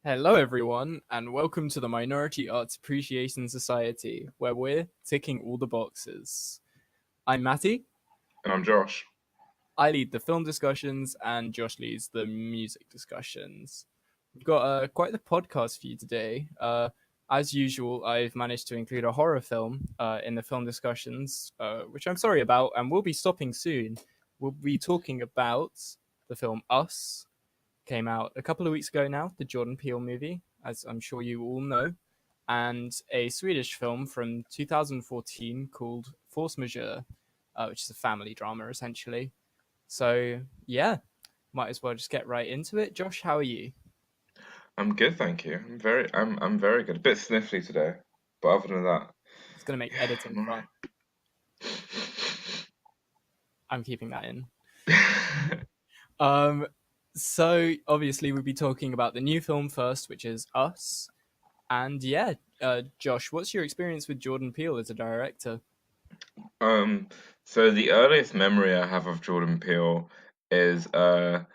Hello, everyone, and welcome to the Minority Arts Appreciation Society, where we're ticking all the boxes. I'm Matty. And I'm Josh. I lead the film discussions, and Josh leads the music discussions. We've got quite the podcast for you today. As usual, I've managed to include a horror film in the film discussions, which I'm sorry about, and we'll be stopping soon. We'll be talking about the film Us. Came out a couple of weeks ago now, the Jordan Peele movie, as I'm sure you all know, and a Swedish film from 2014 called Force Majeure, which is a family drama essentially. So yeah, might as well just get right into it. Josh, how are you? I'm good, thank you. I'm very good. A bit sniffly today, but other than that, It's gonna make yeah, editing I'm fun. alright. I'm keeping that in. Um, so obviously we'll be talking about the new film first, which is Us. And yeah, Josh, what's your experience with Jordan Peele as a director? Um, so the earliest memory I have of Jordan Peele is a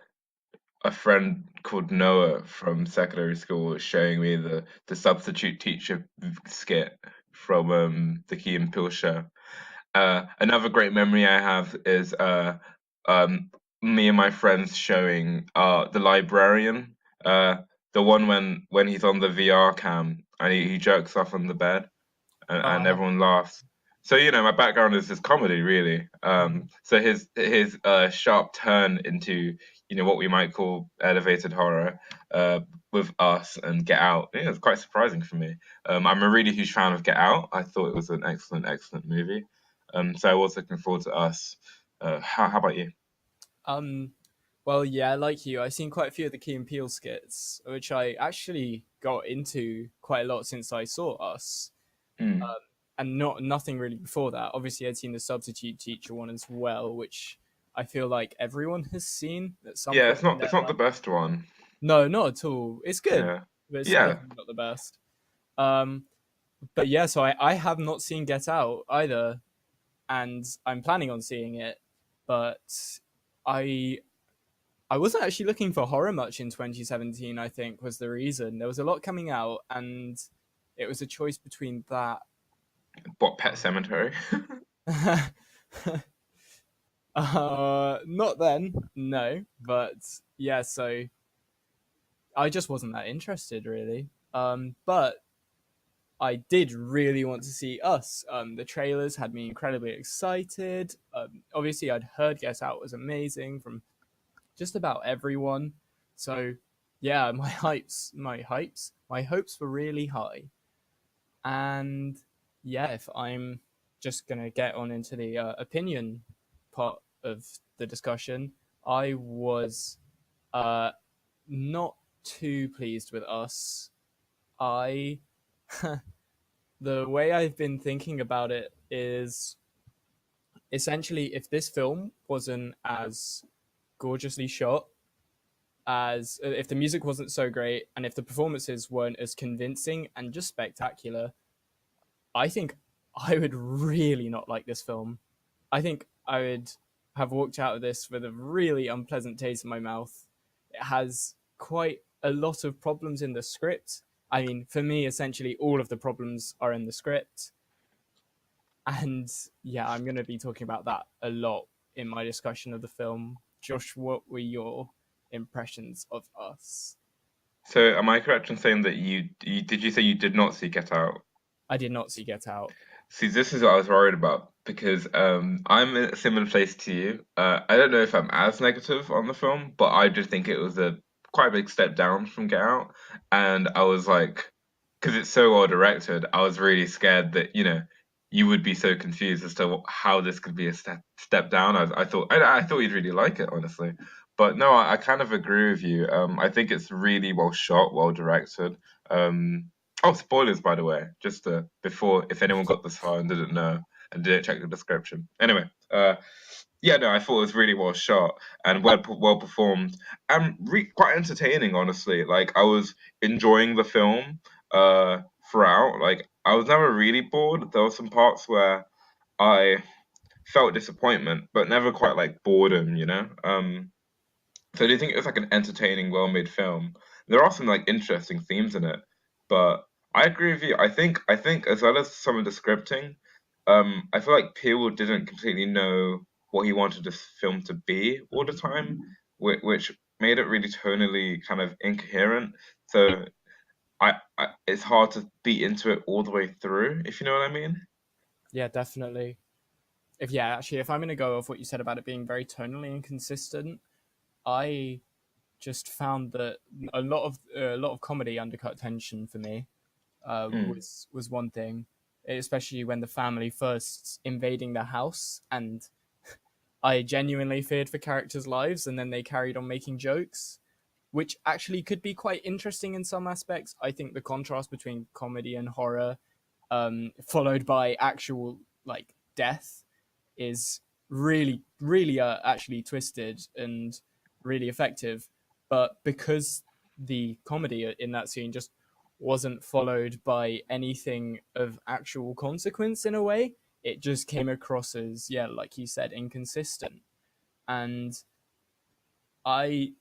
friend called Noah from secondary school showing me the substitute teacher skit from the Key and Peele show. Another great memory I have is um, me and my friends showing The Librarian, uh, the one when he's on the VR cam and he jerks off on the bed and Oh, everyone laughs. So my background is comedy really. So his sharp turn into what we might call elevated horror uh, with Us and Get Out, it's quite surprising for me. I'm a really huge fan of Get Out. I thought it was an excellent movie. So I was looking forward to Us. How about you? Um, well, yeah, like you, I've seen quite a few of the Key and Peele skits, which I actually got into quite a lot since I saw Us, Mm. and nothing really before that. Obviously, I'd seen the Substitute Teacher one as well, which I feel like everyone has seen at some Yeah, point it's in not their it's not the life. best one. No, not at all. It's good, Yeah, but it's yeah. definitely not the best. Um, but yeah, so I have not seen Get Out either, and I'm planning on seeing it, but I I wasn't actually looking for horror much in 2017, I think, was the reason. There was a lot coming out, and it was a choice between that. What Pet Cemetery? Not then, no. But yeah, so I just wasn't that interested, really. But I did really want to see Us. The trailers had me incredibly excited. Obviously, I'd heard Get Out was amazing from just about everyone. So yeah, my hopes were really high. And yeah, if I'm just gonna get on into the opinion part of the discussion, I was uh, not too pleased with Us. I the way I've been thinking about it is essentially if this film wasn't as gorgeously shot, as if the music wasn't so great and if the performances weren't as convincing and just spectacular, I think I would really not like this film. I think I would have walked out of this with a really unpleasant taste in my mouth. It has quite a lot of problems in the script. I mean, for me, essentially, all of the problems are in the script. And yeah, I'm going to be talking about that a lot in my discussion of the film. Josh, what were your impressions of Us? So am I correct in saying that you did you say you did not see Get Out? I did not see Get Out. See, this is what I was worried about because I'm in a similar place to you. I don't know if I'm as negative on the film, but I just think it was a quite a big step down from Get Out, and I was like, because it's so well directed, I was really scared that you would be so confused as to how this could be a step down. I thought you'd really like it, honestly, but no, I kind of agree with you. I think it's really well shot, well directed. Um, Oh, spoilers, by the way, just before, if anyone got this far and didn't know and didn't check the description. Anyway, yeah, no, I thought it was really well shot and well performed and quite entertaining, honestly. Like, I was enjoying the film throughout. Like, I was never really bored. There were some parts where I felt disappointment, but never quite like boredom, you know? So do you think it was like an entertaining, well-made film? there are some like interesting themes in it. But I agree with you. I think as well as some of the scripting, I feel like Peele didn't completely know what he wanted this film to be all the time, which made it really tonally kind of incoherent. So it's hard to beat into it all the way through, if you know what I mean. Yeah, definitely. If I'm gonna go off what you said about it being very tonally inconsistent, I just found that a lot of comedy undercut tension for me. Mm. Was one thing, especially when the family first invading the house, and I genuinely feared for characters' lives, and then they carried on making jokes, which actually could be quite interesting in some aspects. I think the contrast between comedy and horror, followed by actual like death, is really, really actually twisted and really effective. But because the comedy in that scene just wasn't followed by anything of actual consequence in a way, it just came across as, yeah, like you said, inconsistent. And I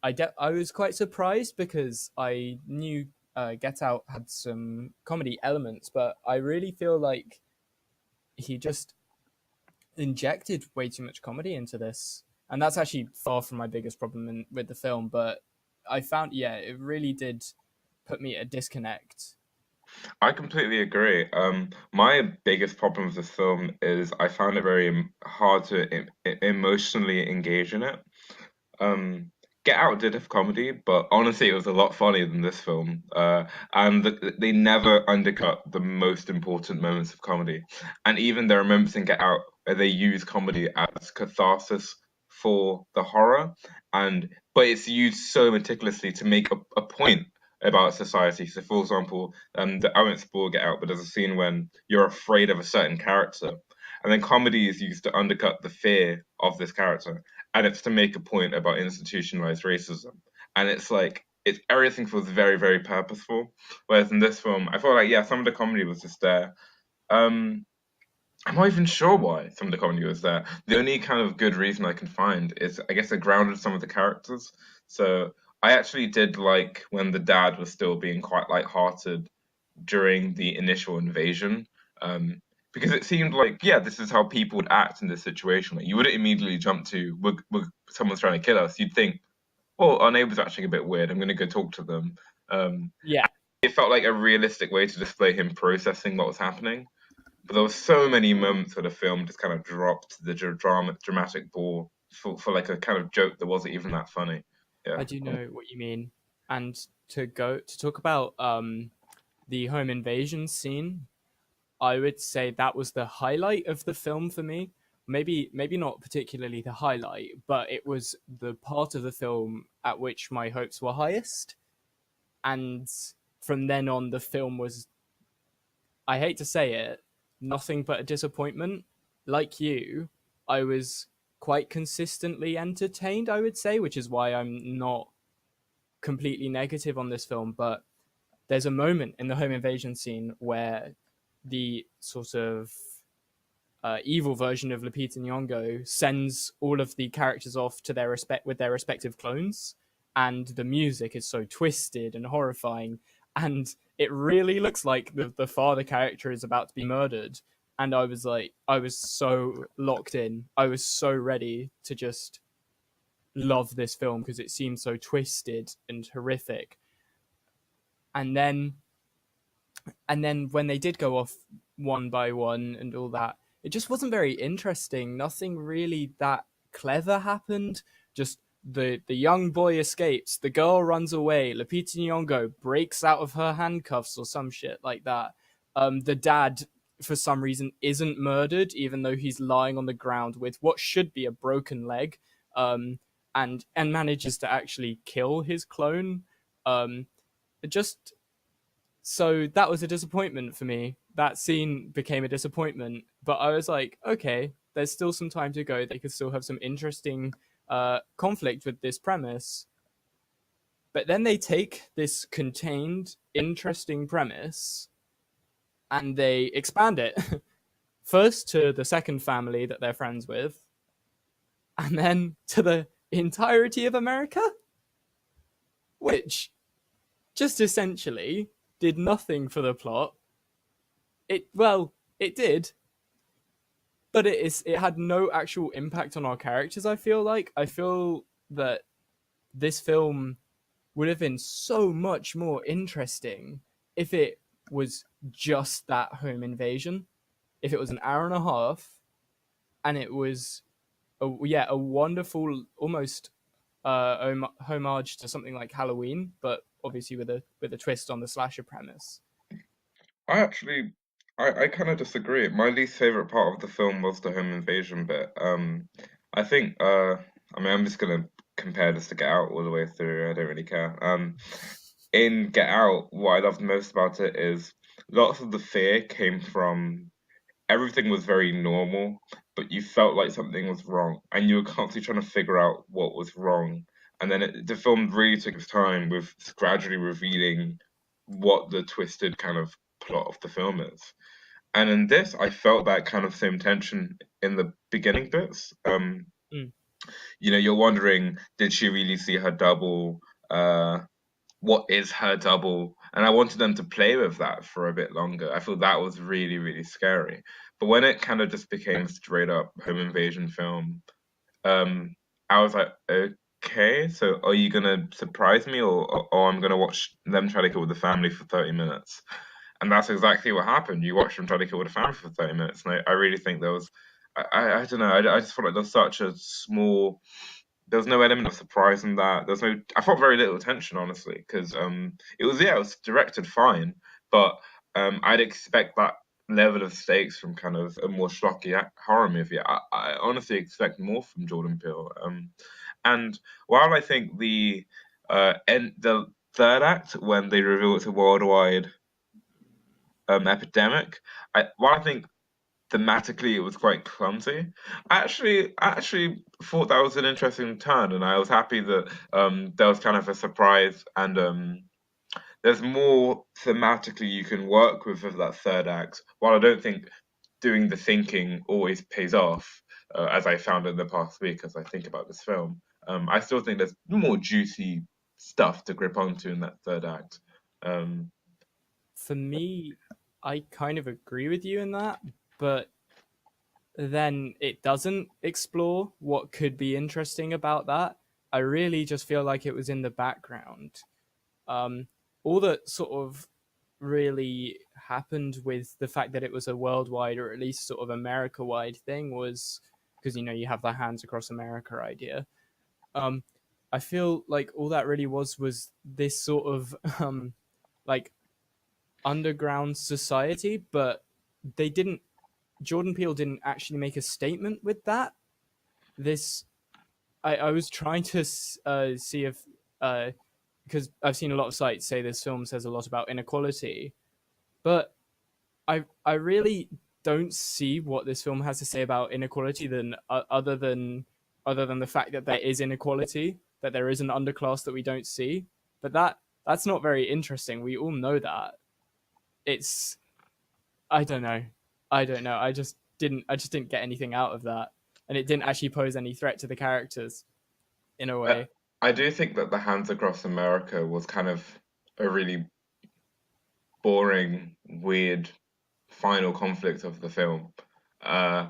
was quite surprised because I knew Get Out had some comedy elements, but I really feel like he just injected way too much comedy into this, and that's actually far from my biggest problem with the film. But I found, yeah, it really did put me at a disconnect. I completely agree. My biggest problem with this film is I found it very hard to emotionally engage in it. Um, Get Out did have comedy, but honestly, it was a lot funnier than this film. And they never undercut the most important moments of comedy. And even there are moments in Get Out where they use comedy as catharsis for the horror, and but it's used so meticulously to make a point about society. So, for example, I won't spoil Get Out, but there's a scene when you're afraid of a certain character, and then comedy is used to undercut the fear of this character, and it's to make a point about institutionalized racism. And it's like it's everything feels very, very purposeful. Whereas in this film, I felt like yeah, some of the comedy was just there. Um, I'm not even sure why some of the comedy was there. The only kind of good reason I can find is I guess they grounded some of the characters. So I actually did like when the dad was still being quite light-hearted during the initial invasion. Um, because it seemed like, yeah, this is how people would act in this situation. Like, you wouldn't immediately jump to, someone's trying to kill us. You'd think, well, our neighbor's acting a bit weird. I'm going to go talk to them. Um, Yeah, it felt like a realistic way to display him processing what was happening. But there were so many moments where the film just kind of dropped the dramatic ball for like a kind of joke that wasn't even that funny. Yeah. I do know what you mean. And to talk about the home invasion scene, I would say that was the highlight of the film for me. Maybe not particularly the highlight, but it was the part of the film at which my hopes were highest. And from then on, the film was, I hate to say it, nothing but a disappointment. Like you, I was quite consistently entertained, I would say, which is why I'm not completely negative on this film. But there's a moment in the home invasion scene where the sort of evil version of Lupita Nyong'o sends all of the characters off to their respective clones, and the music is so twisted and horrifying, and it really looks like the father character is about to be murdered. And I was like, I was so locked in. I was so ready to just love this film because it seemed so twisted and horrific. And then when they did go off one by one and all that, it just wasn't very interesting. Nothing really that clever happened. Just the young boy escapes, the girl runs away, Lupita Nyong'o breaks out of her handcuffs or some shit like that. The dad, for some reason, isn't murdered, even though he's lying on the ground with what should be a broken leg, and manages to actually kill his clone. Just so that was a disappointment for me. That scene became a disappointment, but I was like, okay, there's still some time to go. They could still have some interesting conflict with this premise. But then they take this contained, interesting premise and they expand it first to the second family that they're friends with, and then to the entirety of America, which just essentially did nothing for the plot. It did, but it had no actual impact on our characters. I feel that this film would have been so much more interesting if it was just that home invasion. If it was an hour and a half and it was a wonderful almost homage to something like Halloween, but obviously with a twist on the slasher premise. I actually, I kind of disagree. My least favorite part of the film was the home invasion bit. I think, I mean, I'm just gonna compare this to Get Out all the way through. I don't really care. In Get Out, what I loved most about it is lots of the fear came from everything was very normal, but you felt like something was wrong, and you were constantly trying to figure out what was wrong. And then the film really took its time with gradually revealing what the twisted kind of plot of the film is. And in this, I felt that kind of same tension in the beginning bits. Mm. You're wondering, did she really see her double? What is her double? And I wanted them to play with that for a bit longer. I thought that was really, really scary. But when it kind of just became straight up home invasion film, um, I was like, okay, so are you gonna surprise me, or I'm gonna watch them try to kill the family for 30 minutes? And that's exactly what happened. You watch them try to kill the family for 30 minutes, and I really think there was, I don't know, I just felt like there was such a small, there was no element of surprise in that. There's no, I felt very little tension, honestly, because it was directed fine, but I'd expect that level of stakes from kind of a more schlocky horror movie. I honestly expect more from Jordan Peele. And while I think the third act, when they reveal it's a worldwide epidemic, while I think thematically it was quite clumsy. I actually thought that was an interesting turn, and I was happy that there was kind of a surprise, and there's more thematically you can work with that third act. While I don't think doing the thinking always pays off, as I found in the past week as I think about this film, I still think there's more juicy stuff to grip onto in that third act. Um, For me, I kind of agree with you in that, but then it doesn't explore what could be interesting about that. I really just feel like it was in the background. Um, all that sort of really happened with the fact that it was a worldwide or at least sort of America wide thing was because you have the hands across America idea. Um, I feel like all that really was this sort of like underground society, but they didn't. Jordan Peele didn't actually make a statement with that. This I was trying to see if uh, because I've seen a lot of sites say this film says a lot about inequality, but I really don't see what this film has to say about inequality than other than the fact that there is inequality, that there is an underclass that we don't see. But that's not very interesting. We all know that. It's I don't know. I don't know. I just didn't get anything out of that. And it didn't actually pose any threat to the characters in a I, way. I do think that the Hands Across America was kind of a really boring, weird final conflict of the film. Uh,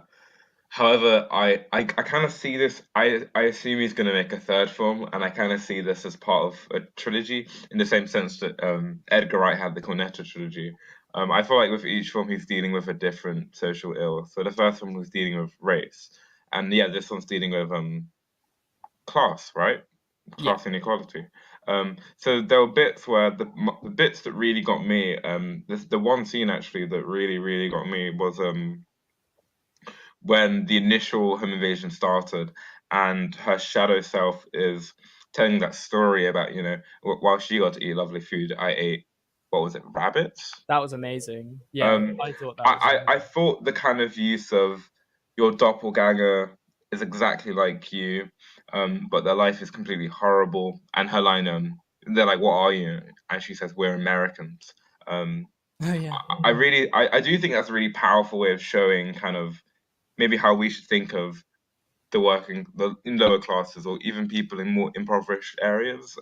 However, I kind of see this. I assume he's going to make a third film, and I kind of see this as part of a trilogy in the same sense that Edgar Wright had the Cornetto trilogy. I feel like with each film he's dealing with a different social ill. So the first one was dealing with race, and yeah, this one's dealing with class, right? Yeah. Class inequality. So there were bits where the bits that really got me. The one scene actually that really got me was when the initial home invasion started, and her shadow self is telling that story about while she got to eat lovely food, I ate, what was it, rabbits. That was amazing. Yeah, um I thought that was I thought the kind of use of your doppelganger is exactly like you, but their life is completely horrible. And her line, they're like, what are you? And she says, we're Americans. um Oh yeah. I do think that's a really powerful way of showing kind of maybe how we should think of the in lower classes, or even people in more impoverished areas.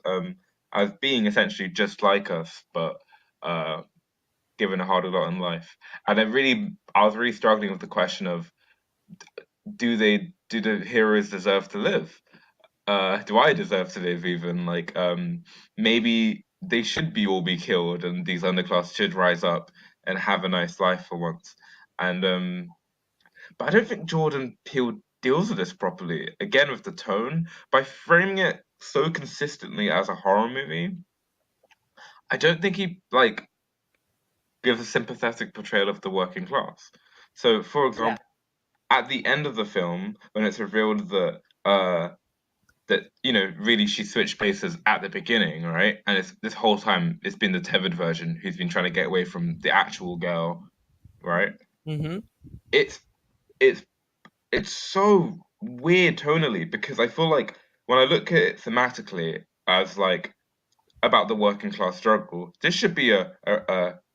as being essentially just like us, but uh, given a harder lot in life. And I was really struggling with the question of do the heroes deserve to live? Do I deserve to live even? Like, maybe they should be all be killed, and these underclass should rise up and have a nice life for once. And but I don't think Jordan Peele deals with this properly. Again, with the tone, by framing it so consistently as a horror movie, I don't think he like gives a sympathetic portrayal of the working class. So, for Yeah. example, at the end of the film, when it's revealed that really she switched places at the beginning, right? And it's this whole time it's been the tethered version who's been trying to get away from the actual girl, right? Mm-hmm. It's it's it's so weird tonally because I feel like when I look at it thematically as like about the working class struggle, this should be a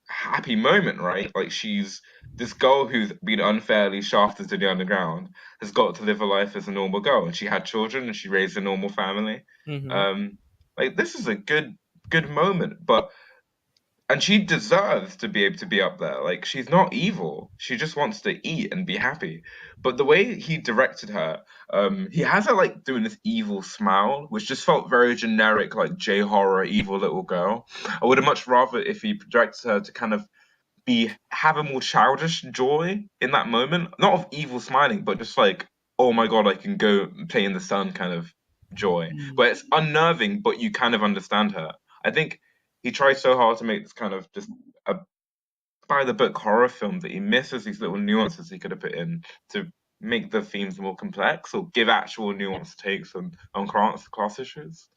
happy moment, right? Like she's this girl who's been unfairly shafted to the underground has got to live a life as a normal girl, and she had children and she raised a normal family. Mm-hmm. Um, like this is a good moment, but and she deserves to be able to be up there. Like she's not evil. She just wants to eat and be happy. But the way he directed her, he has her like doing this evil smile, which just felt very generic, like J horror evil little girl. I would have much rather if he directed her to kind of be have a more childish joy in that moment, not of evil smiling, but just like, oh my god, I can go play in the sun kind of joy. Mm. Where it's unnerving, but you kind of understand her. I think he tries so hard to make this kind of just a by the book horror film that he misses these little nuances he could have put in to make the themes more complex or give actual nuanced takes on class issues.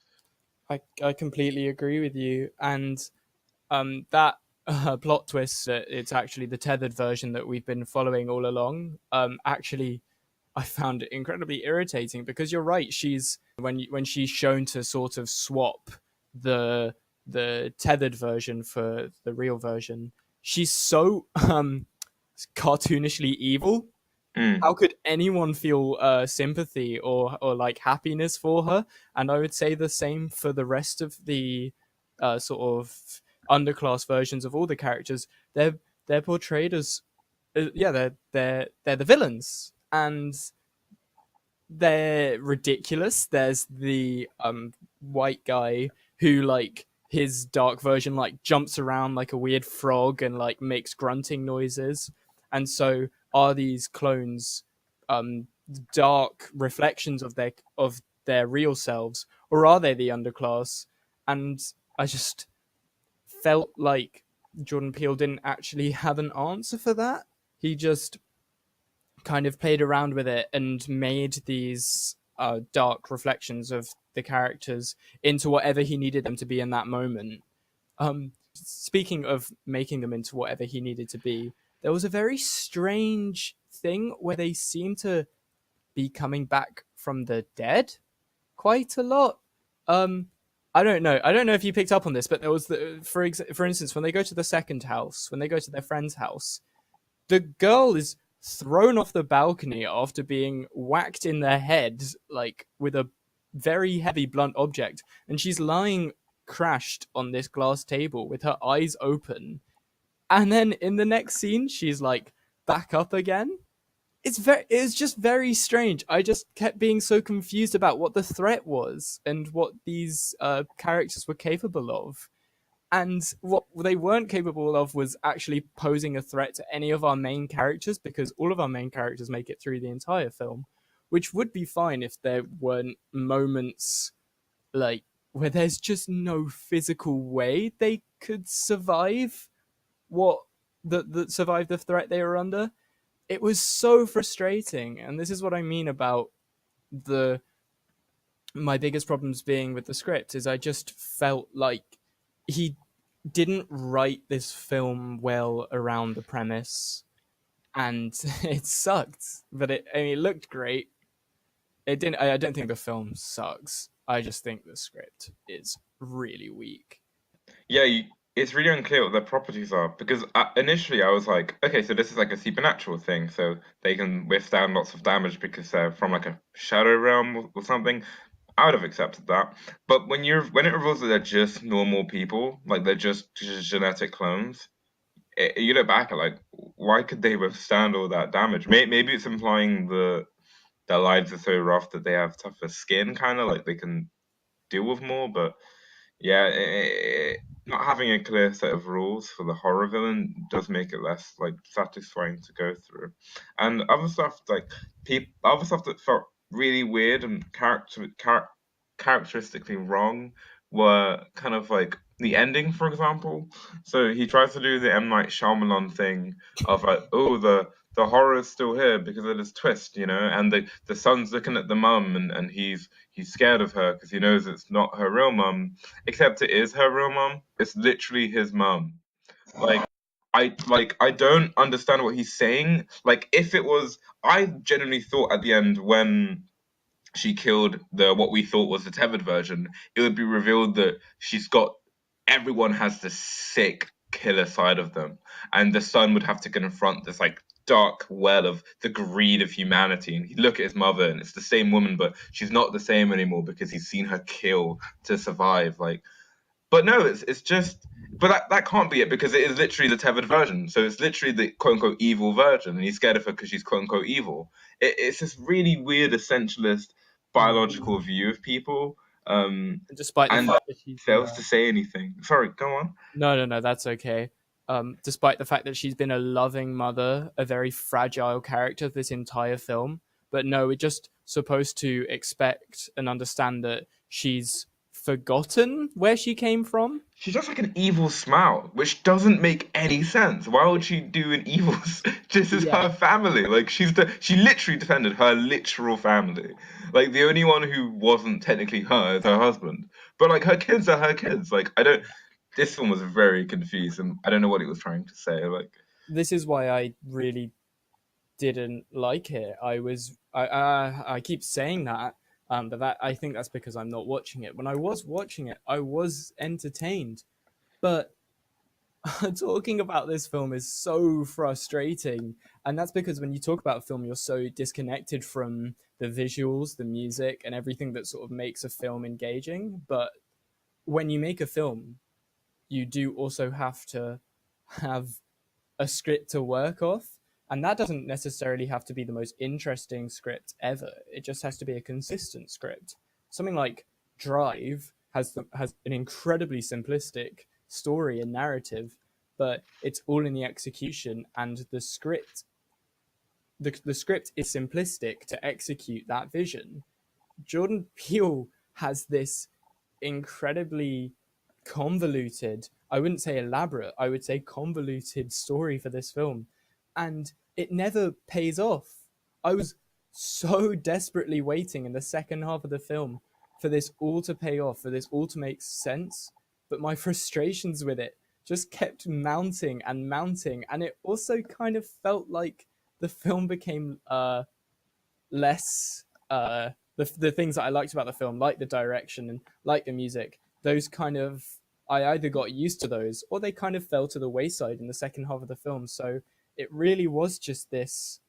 I completely agree with you, and that plot twist that it's actually the tethered version that we've been following all along. Actually, I found it incredibly irritating because you're right. She's when she's shown to sort of swap the tethered version for the real version, she's so cartoonishly evil. Mm, How could anyone feel sympathy or like happiness for her? And I would say the same for the rest of the sort of underclass versions of all the characters. They're portrayed as yeah, they're the villains, and they're ridiculous. There's the white guy who like his dark version like jumps around like a weird frog and like makes grunting noises. And so are these clones um dark reflections of their real selves, or are they the underclass? And I just felt like Jordan Peele didn't actually have an answer for that. He just kind of played around with it and made these dark reflections of the characters into whatever he needed them to be in that moment. Speaking of making them into whatever he needed to be, there was a very strange thing where they seem to be coming back from the dead quite a lot. Um, I don't know. I don't know if you picked up on this, but there was for instance, when they go to the second house, when they go to their friend's house, the girl is thrown off the balcony after being whacked in the head like with a very heavy blunt object, and she's lying crashed on this glass table with her eyes open, and then in the next scene she's like back up again. It's just very strange. I just kept being so confused about what the threat was and what these characters were capable of, and what they weren't capable of was actually posing a threat to any of our main characters, because all of our main characters make it through the entire film, which would be fine if there weren't moments like where there's just no physical way they could survive what survive the threat they were under. It was so frustrating, and this is what I mean about the my biggest problems being with the script is I just felt like he didn't write this film well around the premise, and it sucked. But I mean, it looked great. It didn't. I don't think the film sucks. I just think the script is really weak. yeah, it's really unclear what their properties are because initially I was like, okay, so this is like a supernatural thing, so they can withstand lots of damage because they're from like a shadow realm or something. I would have accepted that. But when it reveals that they're just normal people, like they're just genetic clones, you look back at like, why could they withstand all that damage? Maybe it's implying their lives are so rough that they have tougher skin, kind of like they can deal with more. But yeah, not having a clear set of rules for the horror villain does make it less like satisfying to go through. And other stuff like other stuff that felt really weird and characteristically wrong were kind of like the ending, for example. So he tries to do the M Night Shyamalan thing of like, oh, the horror is still here because of this twist, and the son's looking at the mum and he's scared of her because he knows it's not her real mum, except it is her real mum. It's literally his mum. Like I don't understand what he's saying. Like if it was, I genuinely thought at the end when she killed the what we thought was the tethered version, it would be revealed that everyone has this sick killer side of them, and the son would have to confront this like dark well of the greed of humanity. And he'd look at his mother, and it's the same woman, but she's not the same anymore because he's seen her kill to survive. Like, but no, it's just. But that can't be it because it is literally the tethered version. So it's literally the quote unquote evil version, and he's scared of her because she's quote unquote evil. It's this really weird essentialist Mm. biological view of people, Despite the and fact that she's been fails to say anything. Sorry, go on. no, that's okay. Despite the fact that she's been a loving mother, a very fragile character this entire film, but no, we're just supposed to expect and understand that she's forgotten where she came from. She's just like an evil smile, which doesn't make any sense. Why would she do an evil? This is Yeah, her family. Like she literally defended her literal family. Like the only one who wasn't technically her is her husband. But like her kids are her kids. Like I don't. This one was very confused, and I don't know what it was trying to say. Like this is why I really didn't like it. I keep saying that, but that I think that's because I'm not watching it. When I was watching it, I was entertained, but talking about this film is so frustrating. And that's because when you talk about a film, you're so disconnected from the visuals, the music, and everything that sort of makes a film engaging. But when you make a film, you do also have to have a script to work off. And that doesn't necessarily have to be the most interesting script ever. It just has to be a consistent script. Something like Drive has an incredibly simplistic story and narrative, but it's all in the execution and the script. The script is simplistic to execute that vision. Jordan Peele has this incredibly convoluted, I wouldn't say elaborate, I would say convoluted story for this film. And it never pays off. I was so desperately waiting in the second half of the film for this all to pay off, for this all to make sense. But my frustrations with it just kept mounting and mounting. And it also kind of felt like the film became less the things that I liked about the film, like the direction and like the music, those kind of I either got used to those or they kind of fell to the wayside in the second half of the film. So it really was just this,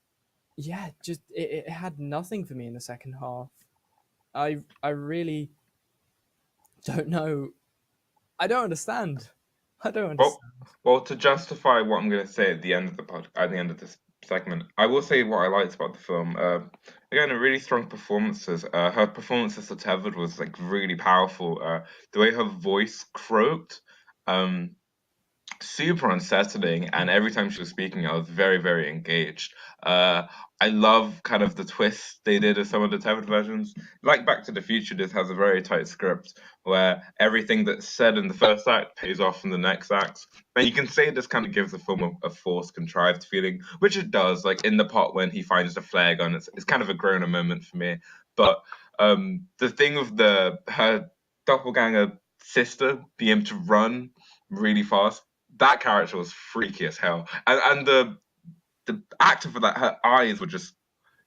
yeah, just it had nothing for me in the second half. I really don't know. I don't understand. I don't well, understand. to justify what I'm going to say at the end of at the end of this segment, I will say what I liked about the film. Again, a really strong performances. Her performance as the Tethered was like really powerful. The way her voice croaked, um, super unsettling, and every time she was speaking I was very very engaged. I love kind of the twists they did of some of the tethered versions, like Back to the Future. This has a very tight script where everything that's said in the first act pays off in the next act, and you can say this kind of gives the film a forced contrived feeling, which it does. Like in the part when he finds the flare gun, it's kind of a groaner moment for me. But the thing of her doppelganger sister being able to run really fast, that character was freaky as hell, and the actor for that, her eyes were just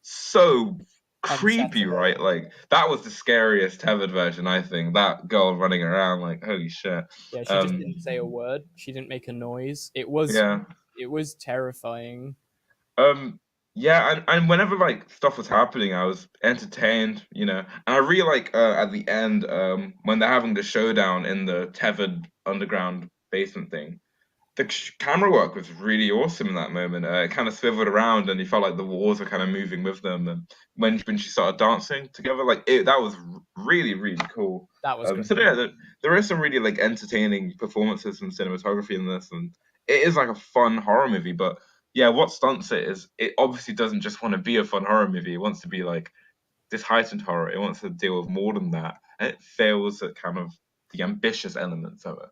so creepy, Unsettling. right? Like that was the scariest tethered version, I think. That girl running around, like holy shit. Yeah, she just Um, didn't say a word. She didn't make a noise. It was yeah. it was terrifying. Um, Yeah, and whenever like stuff was happening, I was entertained, and I really like at the end when they're having the showdown in the tethered underground basement thing. The camera work was really awesome in that moment. It kind of swiveled around, and you felt like the walls were kind of moving with them. And when she started dancing together, that was really really cool. That was So great. yeah, there is some really like entertaining performances and cinematography in this, and it is like a fun horror movie. But yeah, what stunts it is it obviously doesn't just want to be a fun horror movie. It wants to be like this heightened horror. It wants to deal with more than that, and it fails at kind of the ambitious elements of it.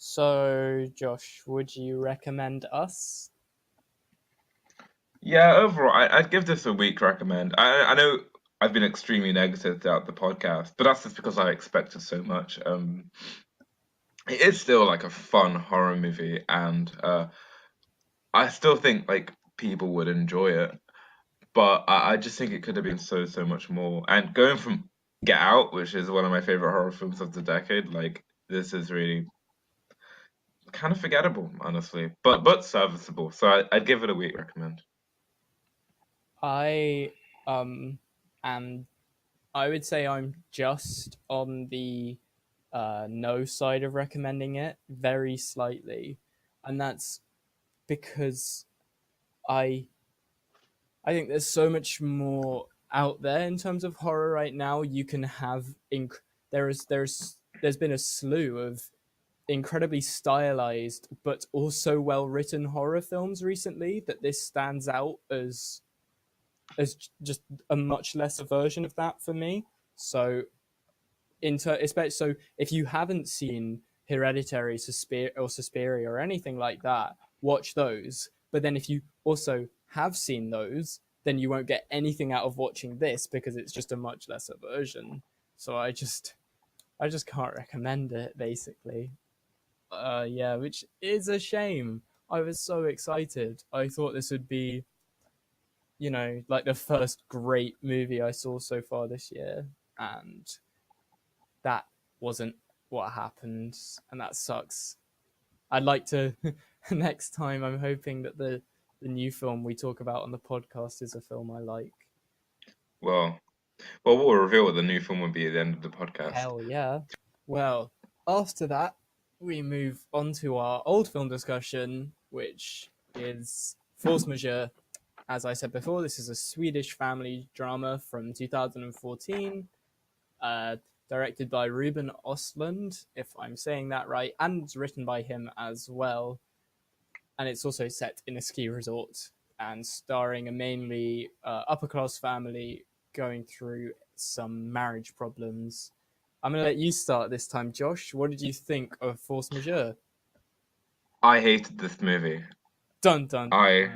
So, Josh, would you recommend Us? Yeah, overall, I'd give this a weak recommend. I know I've been extremely negative throughout the podcast, but that's just because I expected so much. It is still like a fun horror movie, and I still think like people would enjoy it. But I just think it could have been so much more. And going from Get Out, which is one of my favorite horror films of the decade, like this is really kind of forgettable, honestly, but serviceable. So I'd give it a weak recommend. I um am I would say I'm just on the no side of recommending it very slightly, and that's because I I think there's so much more out there in terms of horror right now. You can have there's been a slew of incredibly stylized but also well written horror films recently that this stands out as just a much lesser version of that for me. So especially so if you haven't seen Hereditary, Suspiria or anything like that, watch those. But then if you also have seen those, then you won't get anything out of watching this because it's just a much lesser version. So I just can't recommend it basically. Yeah, which is a shame. I was so excited. I thought this would be, like the first great movie I saw so far this year, and that wasn't what happened, and that sucks. I'd like to next time. I'm hoping that the new film we talk about on the podcast is a film I like. Well, well, we'll reveal what the new film will be at the end of the podcast. Hell yeah. Well, after that, we move on to our old film discussion, which is Force Majeure. As I said before, this is a Swedish family drama from 2014, uh, directed by Ruben Östlund, if I'm saying that right, and written by him as well. And it's also set in a ski resort and starring a mainly upper class family going through some marriage problems. I'm going to let you start this time, Josh. What did you think of Force Majeure? I hated this movie. Dun dun. I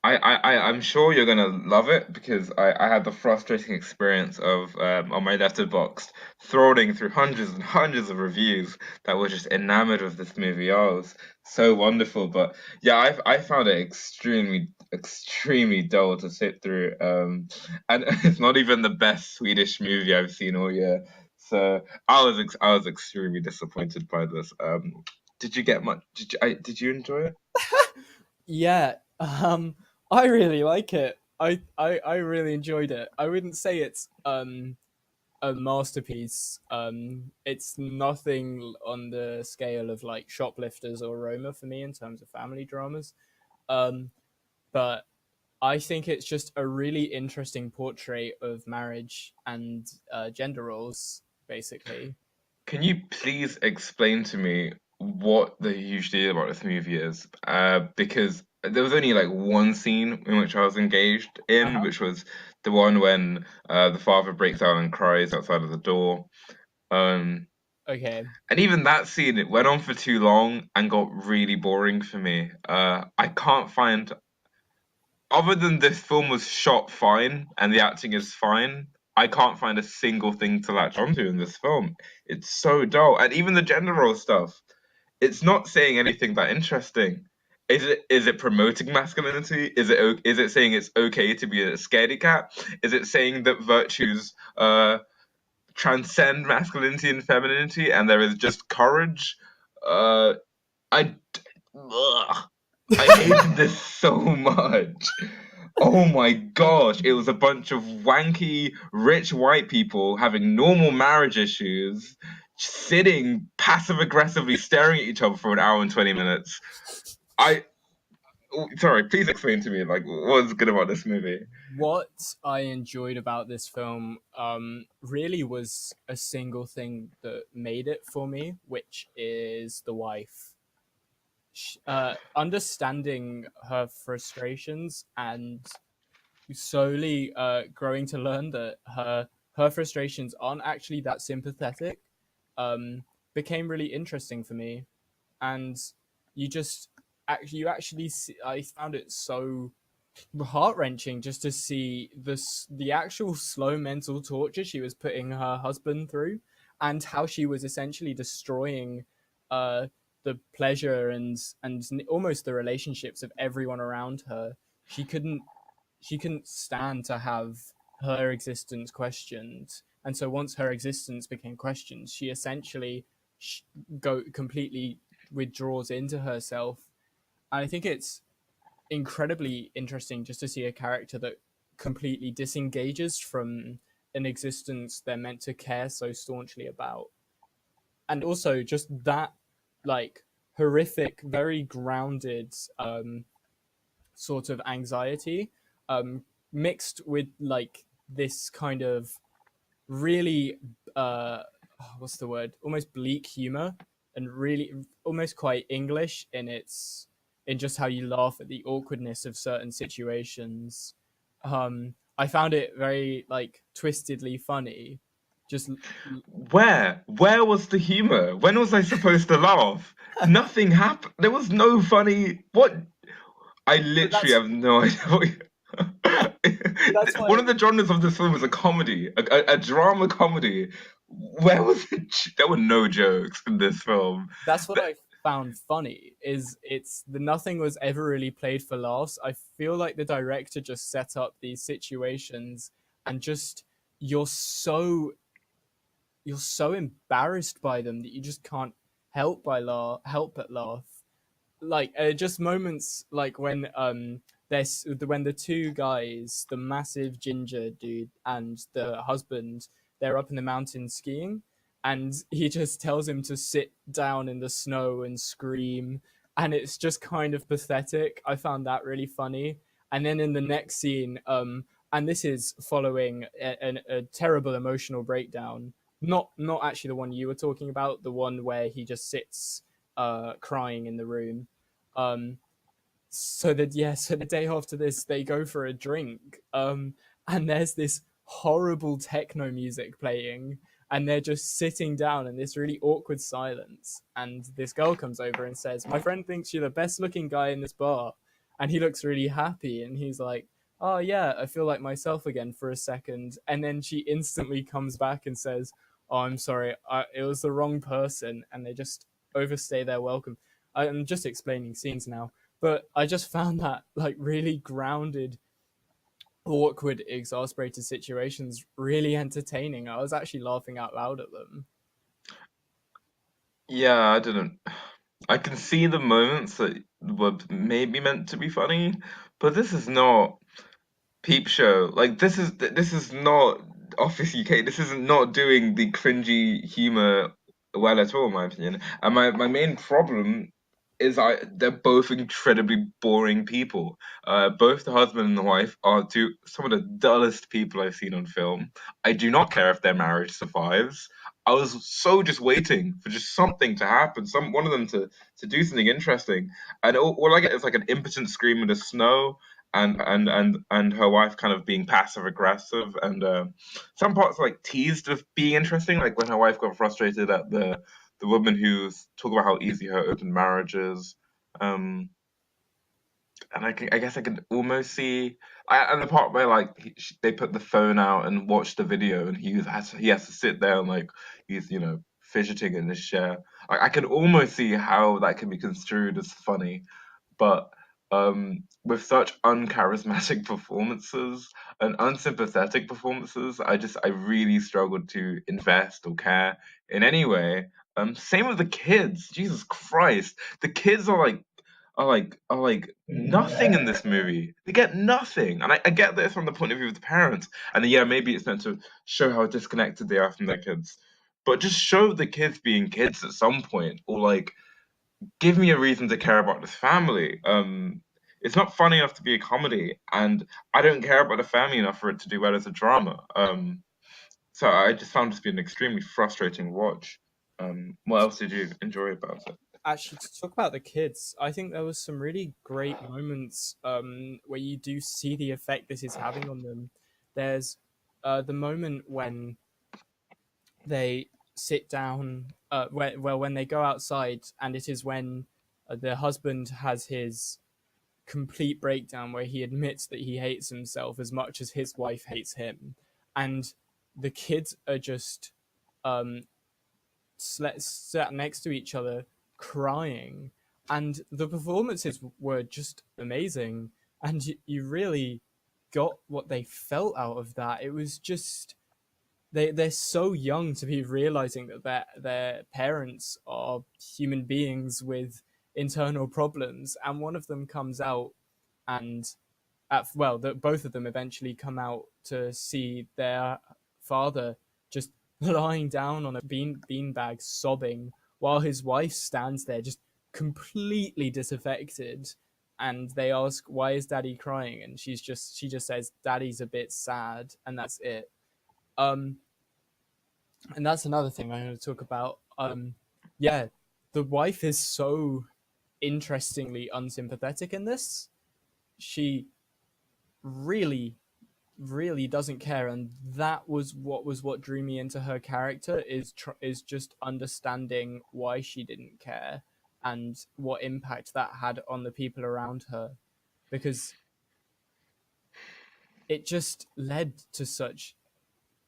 I'm sure you're gonna love it because I had the frustrating experience of on my letterboxd trawling through hundreds and hundreds of reviews that were just enamored with this movie. Oh, it was so wonderful, but yeah, I found it extremely dull to sit through. And it's not even the best Swedish movie I've seen all year. So I was extremely disappointed by this. Did you get much? Did you enjoy it? Yeah, I really like it. I really enjoyed it. I wouldn't say it's a masterpiece. It's nothing on the scale of like Shoplifters or Roma for me in terms of family dramas. Um, but I think it's just a really interesting portrait of marriage and gender roles, basically. Can you please explain to me what the huge deal about this movie is? Because there was only like one scene in which I was engaged Uh in, huh. which was the one when the father breaks down and cries outside of the door. Um, Okay. and even that scene, it went on for too long and got really boring for me. I can't find, other than this film was shot fine and the acting is fine, I can't find a single thing to latch onto in this film. It's so dull, and even the gender role stuff, it's not saying anything that interesting. Is it promoting masculinity? Is it saying it's okay to be a scaredy cat? Is it saying that virtues transcend masculinity and femininity, and there is just courage? Uh, I ugh. I hated this so much. Oh my gosh, it was a bunch of wanky, rich white people having normal marriage issues, sitting passive aggressively staring at each other for an hour and 20 minutes. I, sorry, please explain to me, like, what's good about this movie? What I enjoyed about this film really was a single thing that made it for me, which is the wife. Understanding her frustrations and slowly growing to learn that her frustrations aren't actually that sympathetic um, became really interesting for me. And you just you actually see, I found it so heart wrenching just to see the actual slow mental torture she was putting her husband through, and how she was essentially destroying uh, the pleasure and almost the relationships of everyone around her. She couldn't she couldn't stand to have her existence questioned, and so once her existence became questioned, she essentially go completely withdraws into herself. And I think it's incredibly interesting just to see a character that completely disengages from an existence they're meant to care so staunchly about. And also just that like horrific, very grounded sort of anxiety um, mixed with like this kind of really uh, what's the word? Almost bleak humor, and really almost quite English in its in just how you laugh at the awkwardness of certain situations. I found it very like twistedly funny. Just Where was the humor? When was I supposed to laugh? Nothing happened. There was no funny. What? I but literally have no idea. that's One why of the genres of this film is a comedy, a drama comedy. Where was it? There were no jokes in this film. that's what The- I found funny is it's the nothing was ever really played for laughs. I feel like the director just set up these situations and just you're so you're so embarrassed by them that you just can't help but laugh. Like just moments like there's when the two guys, the massive ginger dude and the husband, they're up in the mountains skiing, and he just tells him to sit down in the snow and scream, and it's just kind of pathetic. I found that really funny. And then in the next scene, and this is following a terrible emotional breakdown, not actually the one you were talking about, the one where he just sits crying in the room. Um, so the day after this, they go for a drink, and there's this horrible techno music playing, and they're just sitting down in this really awkward silence. And this girl comes over and says, "My friend thinks you're the best looking guy in this bar," and he looks really happy, and he's like, "Oh yeah, I feel like myself again for a second." And then she instantly comes back and says, "Oh, I'm sorry, it was the wrong person," and they just overstay their welcome. I'm just explaining scenes now, but I just found that like really grounded, awkward, exasperated situations really entertaining. I was actually laughing out loud at them. yeah, I didn't. I can see the moments that were maybe meant to be funny, but this is not Peep Show. Like this is not Office UK. This is not doing the cringy humor well at all, in my opinion. And my main problem is they're both incredibly boring people. Both the husband and the wife are some of the dullest people I've seen on film. I do not care if their marriage survives. I was so just waiting for just something to happen, one of them to do something interesting, and all I get is like an impotent scream in the snow, and her wife kind of being passive aggressive, and some parts like teased of being interesting, like when her wife got frustrated at the woman who's talking about how easy her open marriage is. Um, and I guess I could almost see, and the part where like they put the phone out and watch the video, and he has to sit there and like he's fidgeting in his chair. I can almost see how that can be construed as funny, but with such uncharismatic performances and unsympathetic performances, I really struggled to invest or care in any way. Same with the kids. Jesus Christ, the kids are like are like nothing in this movie. They get nothing, and I get that it's from the point of view of the parents, and yeah, maybe it's meant to show how disconnected they are from their kids, but just show the kids being kids at some point, or like give me a reason to care about this family. It's not funny enough to be a comedy, and I don't care about the family enough for it to do well as a drama. So I just found this to be an extremely frustrating watch. What else did you enjoy about it? Actually, to talk about the kids, I think there was some really great moments where you do see the effect this is having on them. There's the moment when they sit down, when they go outside, and it is when the husband has his complete breakdown where he admits that he hates himself as much as his wife hates him, and the kids are just um, sat next to each other crying, and the performances were just amazing, and you really got what they felt out of that. It was just they're so young to be realizing that their parents are human beings with internal problems, and one of them comes out and both of them eventually come out to see their father just lying down on a beanbag sobbing while his wife stands there just completely disaffected, and they ask, why is daddy crying, and she just says, daddy's a bit sad, and that's it. um and that's another thing I'm going to talk about. Yeah, the wife is so interestingly unsympathetic in this. She really really doesn't care, and that was what drew me into her character, is just understanding why she didn't care and what impact that had on the people around her, because it just led to such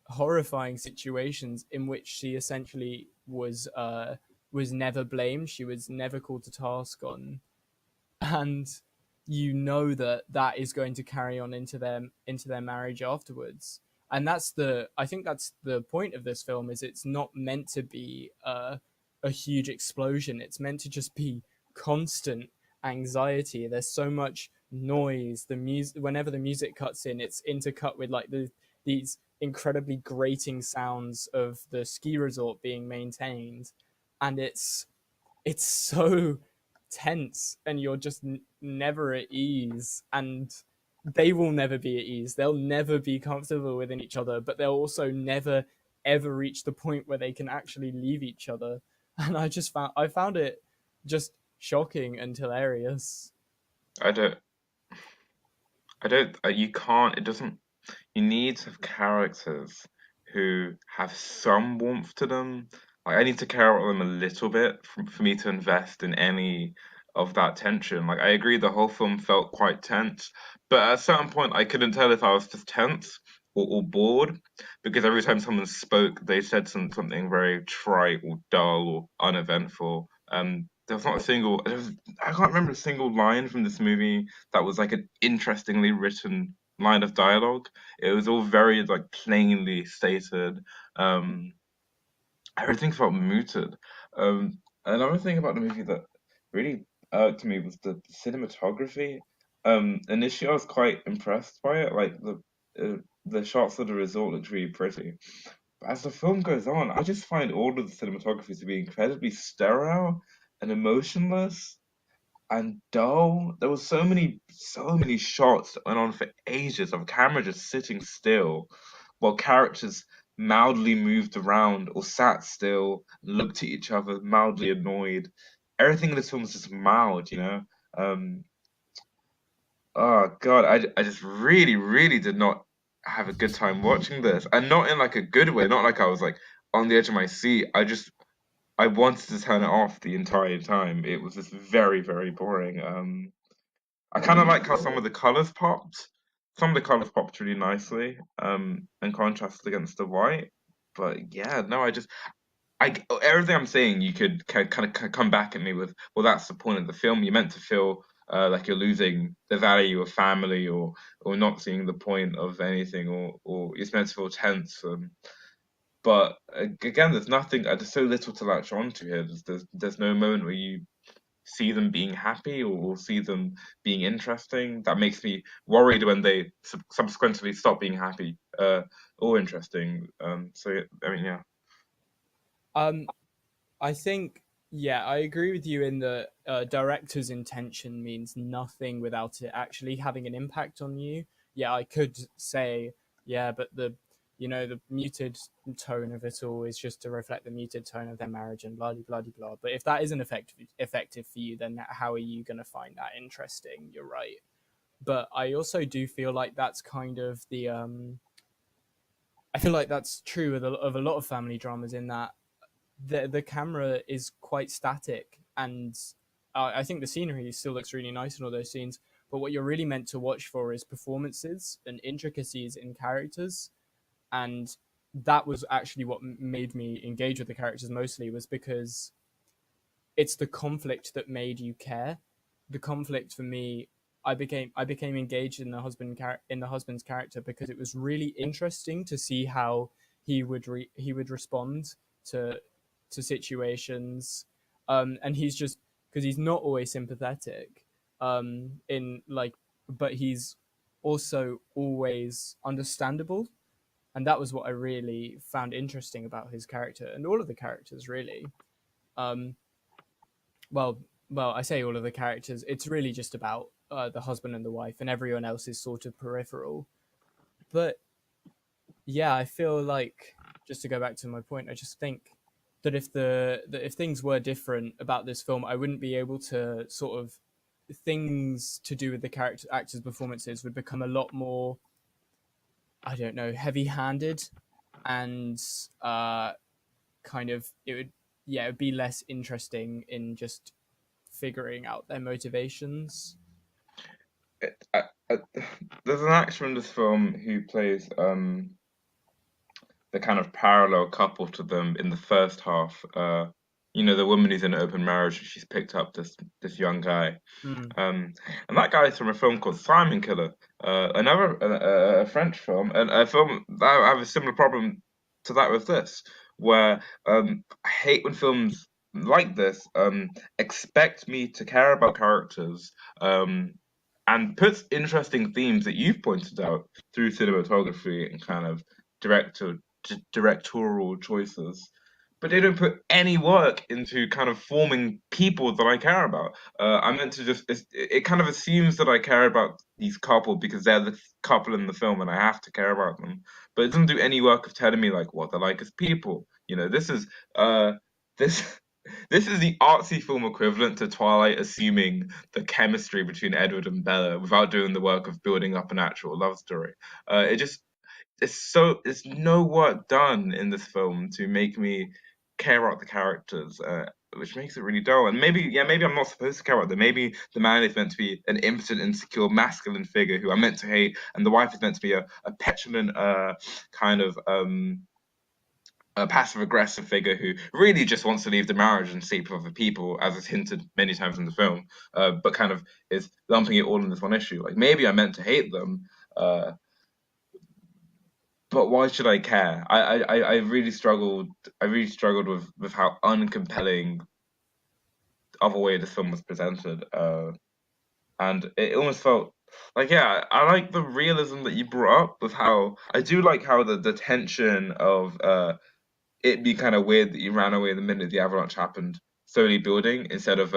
horrifying situations in which she essentially was never blamed, she was never called to task on, and you know that that is going to carry on into their marriage afterwards. And I think that's the point of this film, is it's not meant to be a huge explosion, it's meant to just be constant anxiety. There's so much noise, the music, whenever the music cuts in, it's intercut with like these incredibly grating sounds of the ski resort being maintained, and it's so tense, and you're just never at ease, and they will never be at ease, they'll never be comfortable within each other, but they'll also never ever reach the point where they can actually leave each other. And I found it just shocking and hilarious. I don't, I don't, you can't, it doesn't, you need to have characters who have some warmth to them. Like, I need to care about them a little bit for me to invest in any of that tension. Like, I agree the whole film felt quite tense, but at a certain point, I couldn't tell if I was just tense or bored, because every time someone spoke, they said something very trite or dull or uneventful. There was not a single, I can't remember a single line from this movie that was like an interestingly written line of dialogue. It was all very like plainly stated. Um, Everything felt mooted. Another thing about the movie that really irked me was the cinematography. Initially, I was quite impressed by it. Like the shots of the resort looked really pretty. But as the film goes on, I just find all of the cinematography to be incredibly sterile and emotionless and dull. There was so many shots that went on for ages of camera just sitting still, while characters mildly moved around or sat still, looked at each other, mildly annoyed. Everything in this film was just mild, you know. Um, oh God, I just really, really did not have a good time watching this, and not in like a good way. Not like I was like on the edge of my seat. I wanted to turn it off the entire time. It was just very, very boring. I kind of like how some of the colors popped. Some of the colors popped really nicely, and contrasted against the white. But yeah, no, everything I'm saying, you could kind of come back at me with, well, that's the point of the film. You're meant to feel like you're losing the value of family, or not seeing the point of anything, or you're meant to feel tense. But again, there's nothing. There's so little to latch onto here. There's no moment where you see them being happy or see them being interesting. That makes me worried when they subsequently stop being happy or interesting. So I mean, yeah. Um, I think, yeah, I agree with you in the director's intention means nothing without it actually having an impact on you. Yeah, I could say, yeah, but the muted tone of it all is just to reflect the muted tone of their marriage and blah blah blah blah. But if that isn't effective for you, then how are you going to find that interesting? You're right. But I also do feel like that's kind of I feel like that's true of a lot of family dramas in that the camera is quite static, and I think the scenery still looks really nice in all those scenes. But what you're really meant to watch for is performances and intricacies in characters, and that was actually what made me engage with the characters mostly, was because it's the conflict that made you care. The conflict for me, I became engaged in the husband's character because it was really interesting to see how he would respond to situations, and he's just because he's not always sympathetic, in like, but he's also always understandable, and that was what I really found interesting about his character and all of the characters really. Um, well, I say all of the characters. It's really just about the husband and the wife, and everyone else is sort of peripheral. But yeah, I feel like, just to go back to my point, I just think that if things were different about this film, I wouldn't be able to sort of things to do with the character actors' performances would become a lot more, I don't know, heavy-handed, and kind of it would, yeah, it would be less interesting in just figuring out their motivations. It, there's an actor in this film who plays the kind of parallel couple to them in the first half. The woman who's in an open marriage, she's picked up this young guy. Mm, Um, and that guy is from a film called Simon Killer, another a French film, and a film that I have a similar problem to that with this, where I hate when films like this expect me to care about characters, and puts interesting themes that you've pointed out through cinematography and kind of directorial choices, but they don't put any work into kind of forming people that I care about. I meant to just, it kind of assumes that I care about these couple because they're the couple in the film and I have to care about them. But it doesn't do any work of telling me like what they're like as people. Uh, this. This is the artsy film equivalent to Twilight assuming the chemistry between Edward and Bella without doing the work of building up an actual love story. It just there's no work done in this film to make me care about the characters, which makes it really dull. And maybe I'm not supposed to care about them. Maybe the man is meant to be an impotent, insecure, masculine figure who I'm meant to hate, and the wife is meant to be a petulant, kind of a passive aggressive figure who really just wants to leave the marriage and sleep with other people, as is hinted many times in the film, but kind of is lumping it all in this one issue. Like maybe I'm meant to hate them, uh, but why should I care? I really struggled. I really struggled with how uncompelling other way this film was presented, and it almost felt like yeah, I like the realism that you brought up with how I do like how the tension of it be kind of weird that you ran away the minute the avalanche happened, slowly building instead of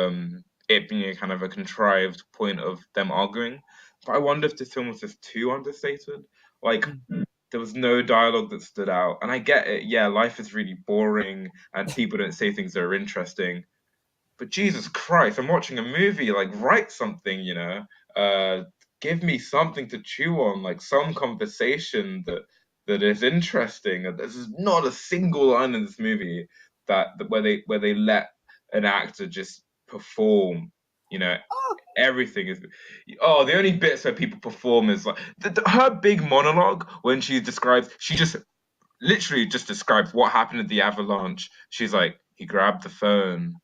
it being a kind of a contrived point of them arguing. But I wonder if this film was just too understated. Like mm. there was no dialogue that stood out. And I get it, yeah, life is really boring and people don't say things that are interesting. But Jesus Christ, I'm watching a movie, like write something, Uh give me something to chew on, like some conversation that is interesting. And there's not a single line in this movie that where they let an actor just perform, you know. Everything is the only bits where people perform is like her big monologue when she just literally just describes what happened at the avalanche. She's like, he grabbed the phone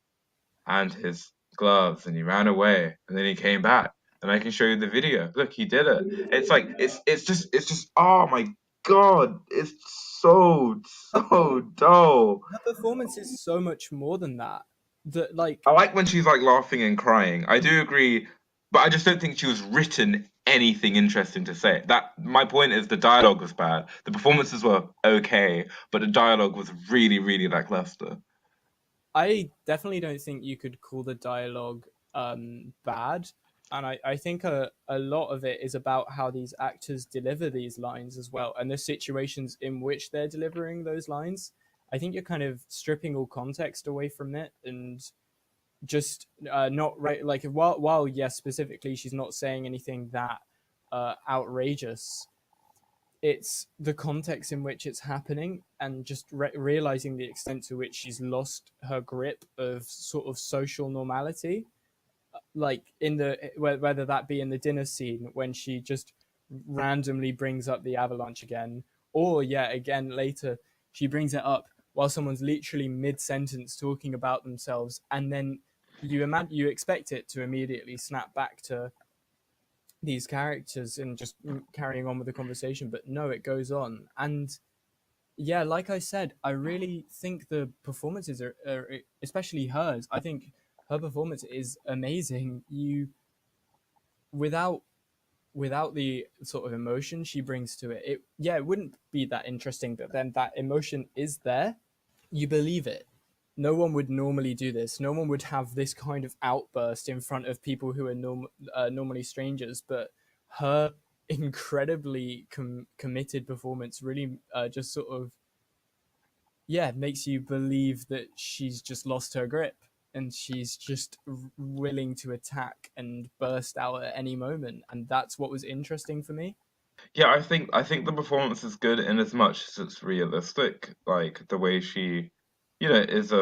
and his gloves and he ran away and then he came back and I can show you the video. Look, he did it. It's like it's just oh my god, it's so dull. Her performance is so much more than that. The like I like when she's like laughing and crying. I do agree, but I just don't think she was written anything interesting to say. That my point is the dialogue was bad. The performances were okay, but the dialogue was really, really lackluster. I definitely don't think you could call the dialogue bad. And I think a lot of it is about how these actors deliver these lines as well, and the situations in which they're delivering those lines. I think you're kind of stripping all context away from it, and just not right. Like while yes, specifically, she's not saying anything that outrageous. It's the context in which it's happening, and just realizing the extent to which she's lost her grip of sort of social normality, like in the whether that be in the dinner scene when she just randomly brings up the avalanche again, or yet again later she brings it up while someone's literally mid-sentence talking about themselves, and then you expect it to immediately snap back to these characters and just carrying on with the conversation, but no, it goes on. And yeah, like I said, I really think the performances are especially hers. I think her performance is amazing. You without without the sort of emotion she brings to it, it wouldn't be that interesting. But then that emotion is there. You believe it. No one would normally do this. No one would have this kind of outburst in front of people who are normally strangers. But her incredibly committed performance really just sort of makes you believe that she's just lost her grip and she's just willing to attack and burst out at any moment, and that's what was interesting for me. Yeah, I think the performance is good in as much as it's realistic. Like the way she, is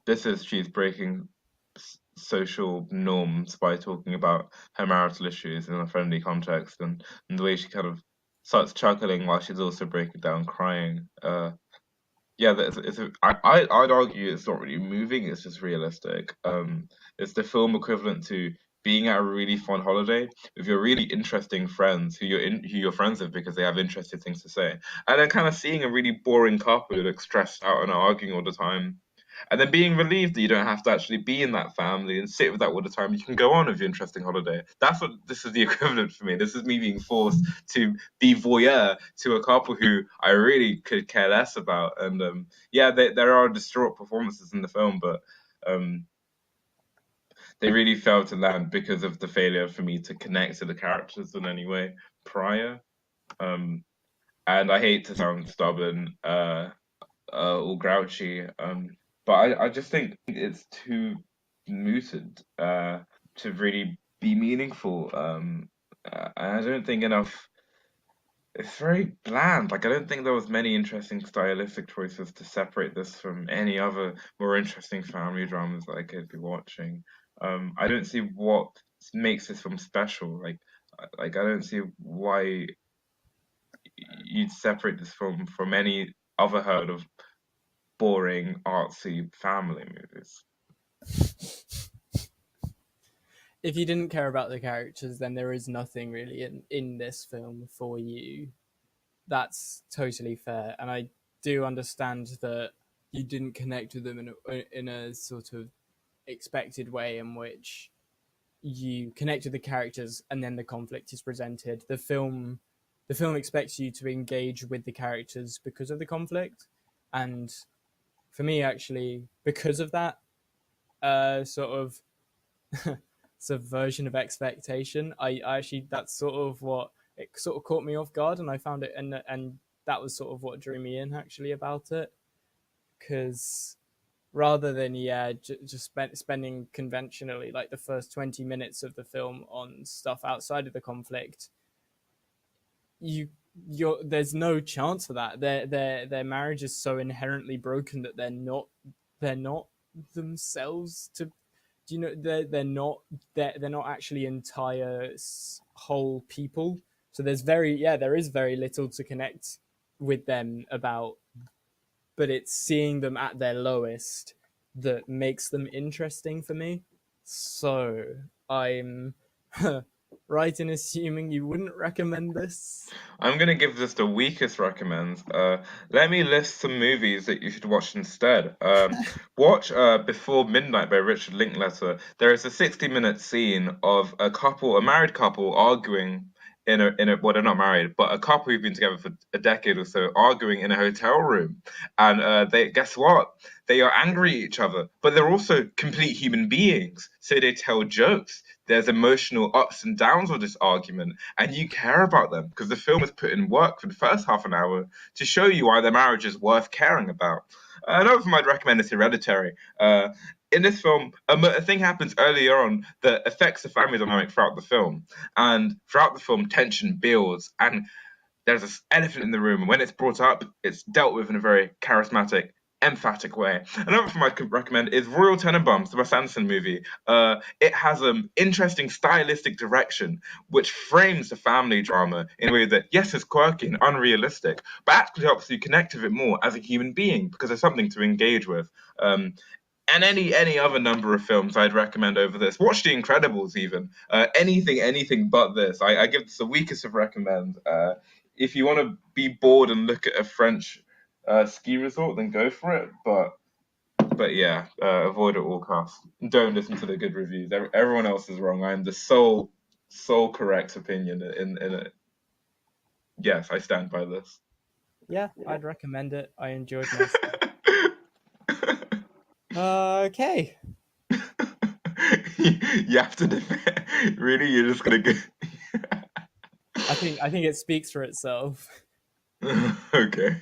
this is she's breaking social norms by talking about her marital issues in a friendly context, and the way she kind of starts chuckling while she's also breaking down crying. Yeah, I'd argue it's not really moving, it's just realistic. It's the film equivalent to being at a really fun holiday with your really interesting friends who you're friends with because they have interesting things to say. And then kind of seeing a really boring couple who look stressed out and are arguing all the time. And then being relieved that you don't have to actually be in that family and sit with that all the time. You can go on with your interesting holiday. That's what this is the equivalent for me. This is me being forced to be voyeur to a couple who I really could care less about. And yeah, there are distraught performances in the film, but um, they really failed to land because of the failure for me to connect to the characters in any way prior. Um, and I hate to sound stubborn or grouchy, but I just think it's too muted to really be meaningful. And I don't think enough. It's very bland. Like I don't think there was many interesting stylistic choices to separate this from any other more interesting family dramas that I could be watching. I don't see what makes this film special. Like I don't see why you'd separate this film from any other herd of boring, artsy family movies. If you didn't care about the characters, then there is nothing really in this film for you. That's totally fair, and I do understand that you didn't connect with them in a sort of expected way in which you connect with the characters and then the conflict is presented. The film expects you to engage with the characters because of the conflict, and for me, actually, because of that sort of subversion of expectation, I actually that's sort of what it sort of caught me off guard, and I found it, and that was sort of what drew me in actually about it, because rather than just spending conventionally like the first 20 minutes of the film on stuff outside of the conflict, you there's no chance for that. Their marriage is so inherently broken that they're not themselves to, do you know, they're not actually entire whole people. So there is very little to connect with them about, but it's seeing them at their lowest that makes them interesting for me. So I'm right in assuming you wouldn't recommend this? I'm gonna give this the weakest recommends. Let me list some movies that you should watch instead. Watch Before Midnight by Richard Linklater. There is a 60-minute scene of a married couple, arguing in a well, they're not married, but a couple who've been together for a decade or so, arguing in a hotel room, and they guess what? They are angry at each other, but they're also complete human beings. So they tell jokes. There's emotional ups and downs of this argument, and you care about them because the film has put in work for the first half an hour to show you why their marriage is worth caring about. Another film I'd recommend is Hereditary. In this film, a thing happens earlier on that affects the family dynamic throughout the film, and throughout the film, tension builds, and there's this elephant in the room, and when it's brought up, it's dealt with in a very charismatic, emphatic way. Another film I could recommend is Royal Tenenbaums, the Wes Anderson movie. It has an interesting stylistic direction which frames the family drama in a way that, yes, is quirky and unrealistic, but actually helps you connect with it more as a human being because there's something to engage with. And any other number of films I'd recommend over this. Watch The Incredibles, even anything but this. I give this the weakest of recommend. If you want to be bored and look at a French ski resort, then go for it. But yeah, avoid at all costs. Don't listen to the good reviews. Everyone else is wrong. I am the sole correct opinion in it. Yes, I stand by this. Yeah, I'd recommend it. I enjoyed myself. Okay. You have to defend. Really, you're just gonna go. I think it speaks for itself. Okay.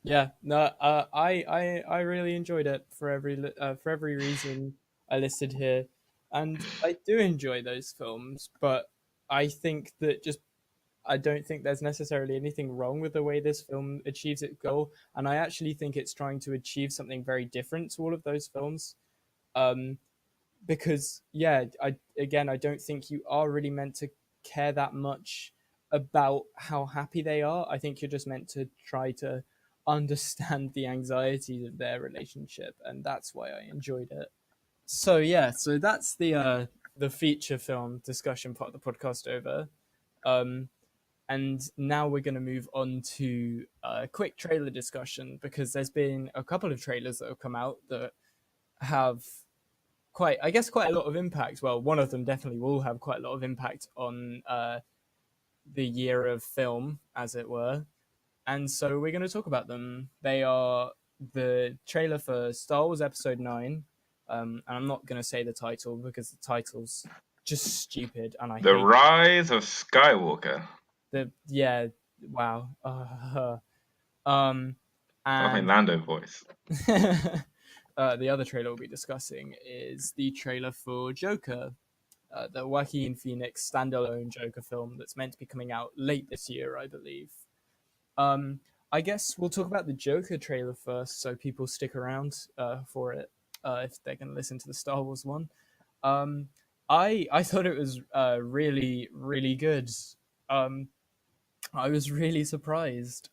Yeah, no, I really enjoyed it for every reason I listed here, and I do enjoy those films. But I think that just I don't think there's necessarily anything wrong with the way this film achieves its goal, and I actually think it's trying to achieve something very different to all of those films. Um, because yeah, I don't think you are really meant to care that much about how happy they are. I think you're just meant to try to understand the anxieties of their relationship, and that's why I enjoyed it. So yeah, so that's the feature film discussion part of the podcast over. Um, and now we're going to move on to a quick trailer discussion because there's been a couple of trailers that have come out that have quite a lot of impact. Well, one of them definitely will have quite a lot of impact on the year of film, as it were. And so we're going to talk about them. They are the trailer for Star Wars Episode 9. And I'm not going to say the title because the title's just stupid and I The hate Rise of Skywalker. yeah, wow. Um, That's my and Lando voice. the other trailer we'll be discussing is the trailer for Joker, the Joaquin Phoenix standalone Joker film that's meant to be coming out late this year, I believe. Um, I guess we'll talk about the Joker trailer first, so people stick around for it if they're going to listen to the Star Wars one. Um, I thought it was really good. Um, I was really surprised.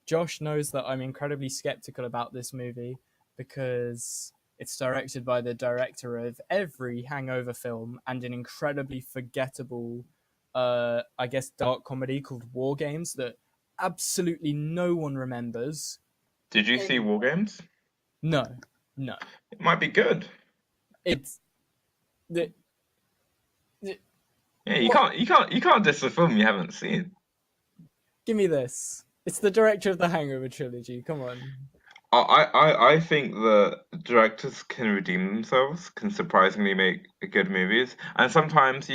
Josh knows that I'm incredibly skeptical about this movie because it's directed by the director of every Hangover film and an incredibly forgettable, I guess, dark comedy called War Games that absolutely no one remembers. Did you see Any- War Games? No, no. It might be good. It's the, the Yeah, what? you can't diss a film you haven't seen. Give me this. It's the director of the Hangover trilogy. Come on. I think that directors can redeem themselves, can surprisingly make good movies, and sometimes,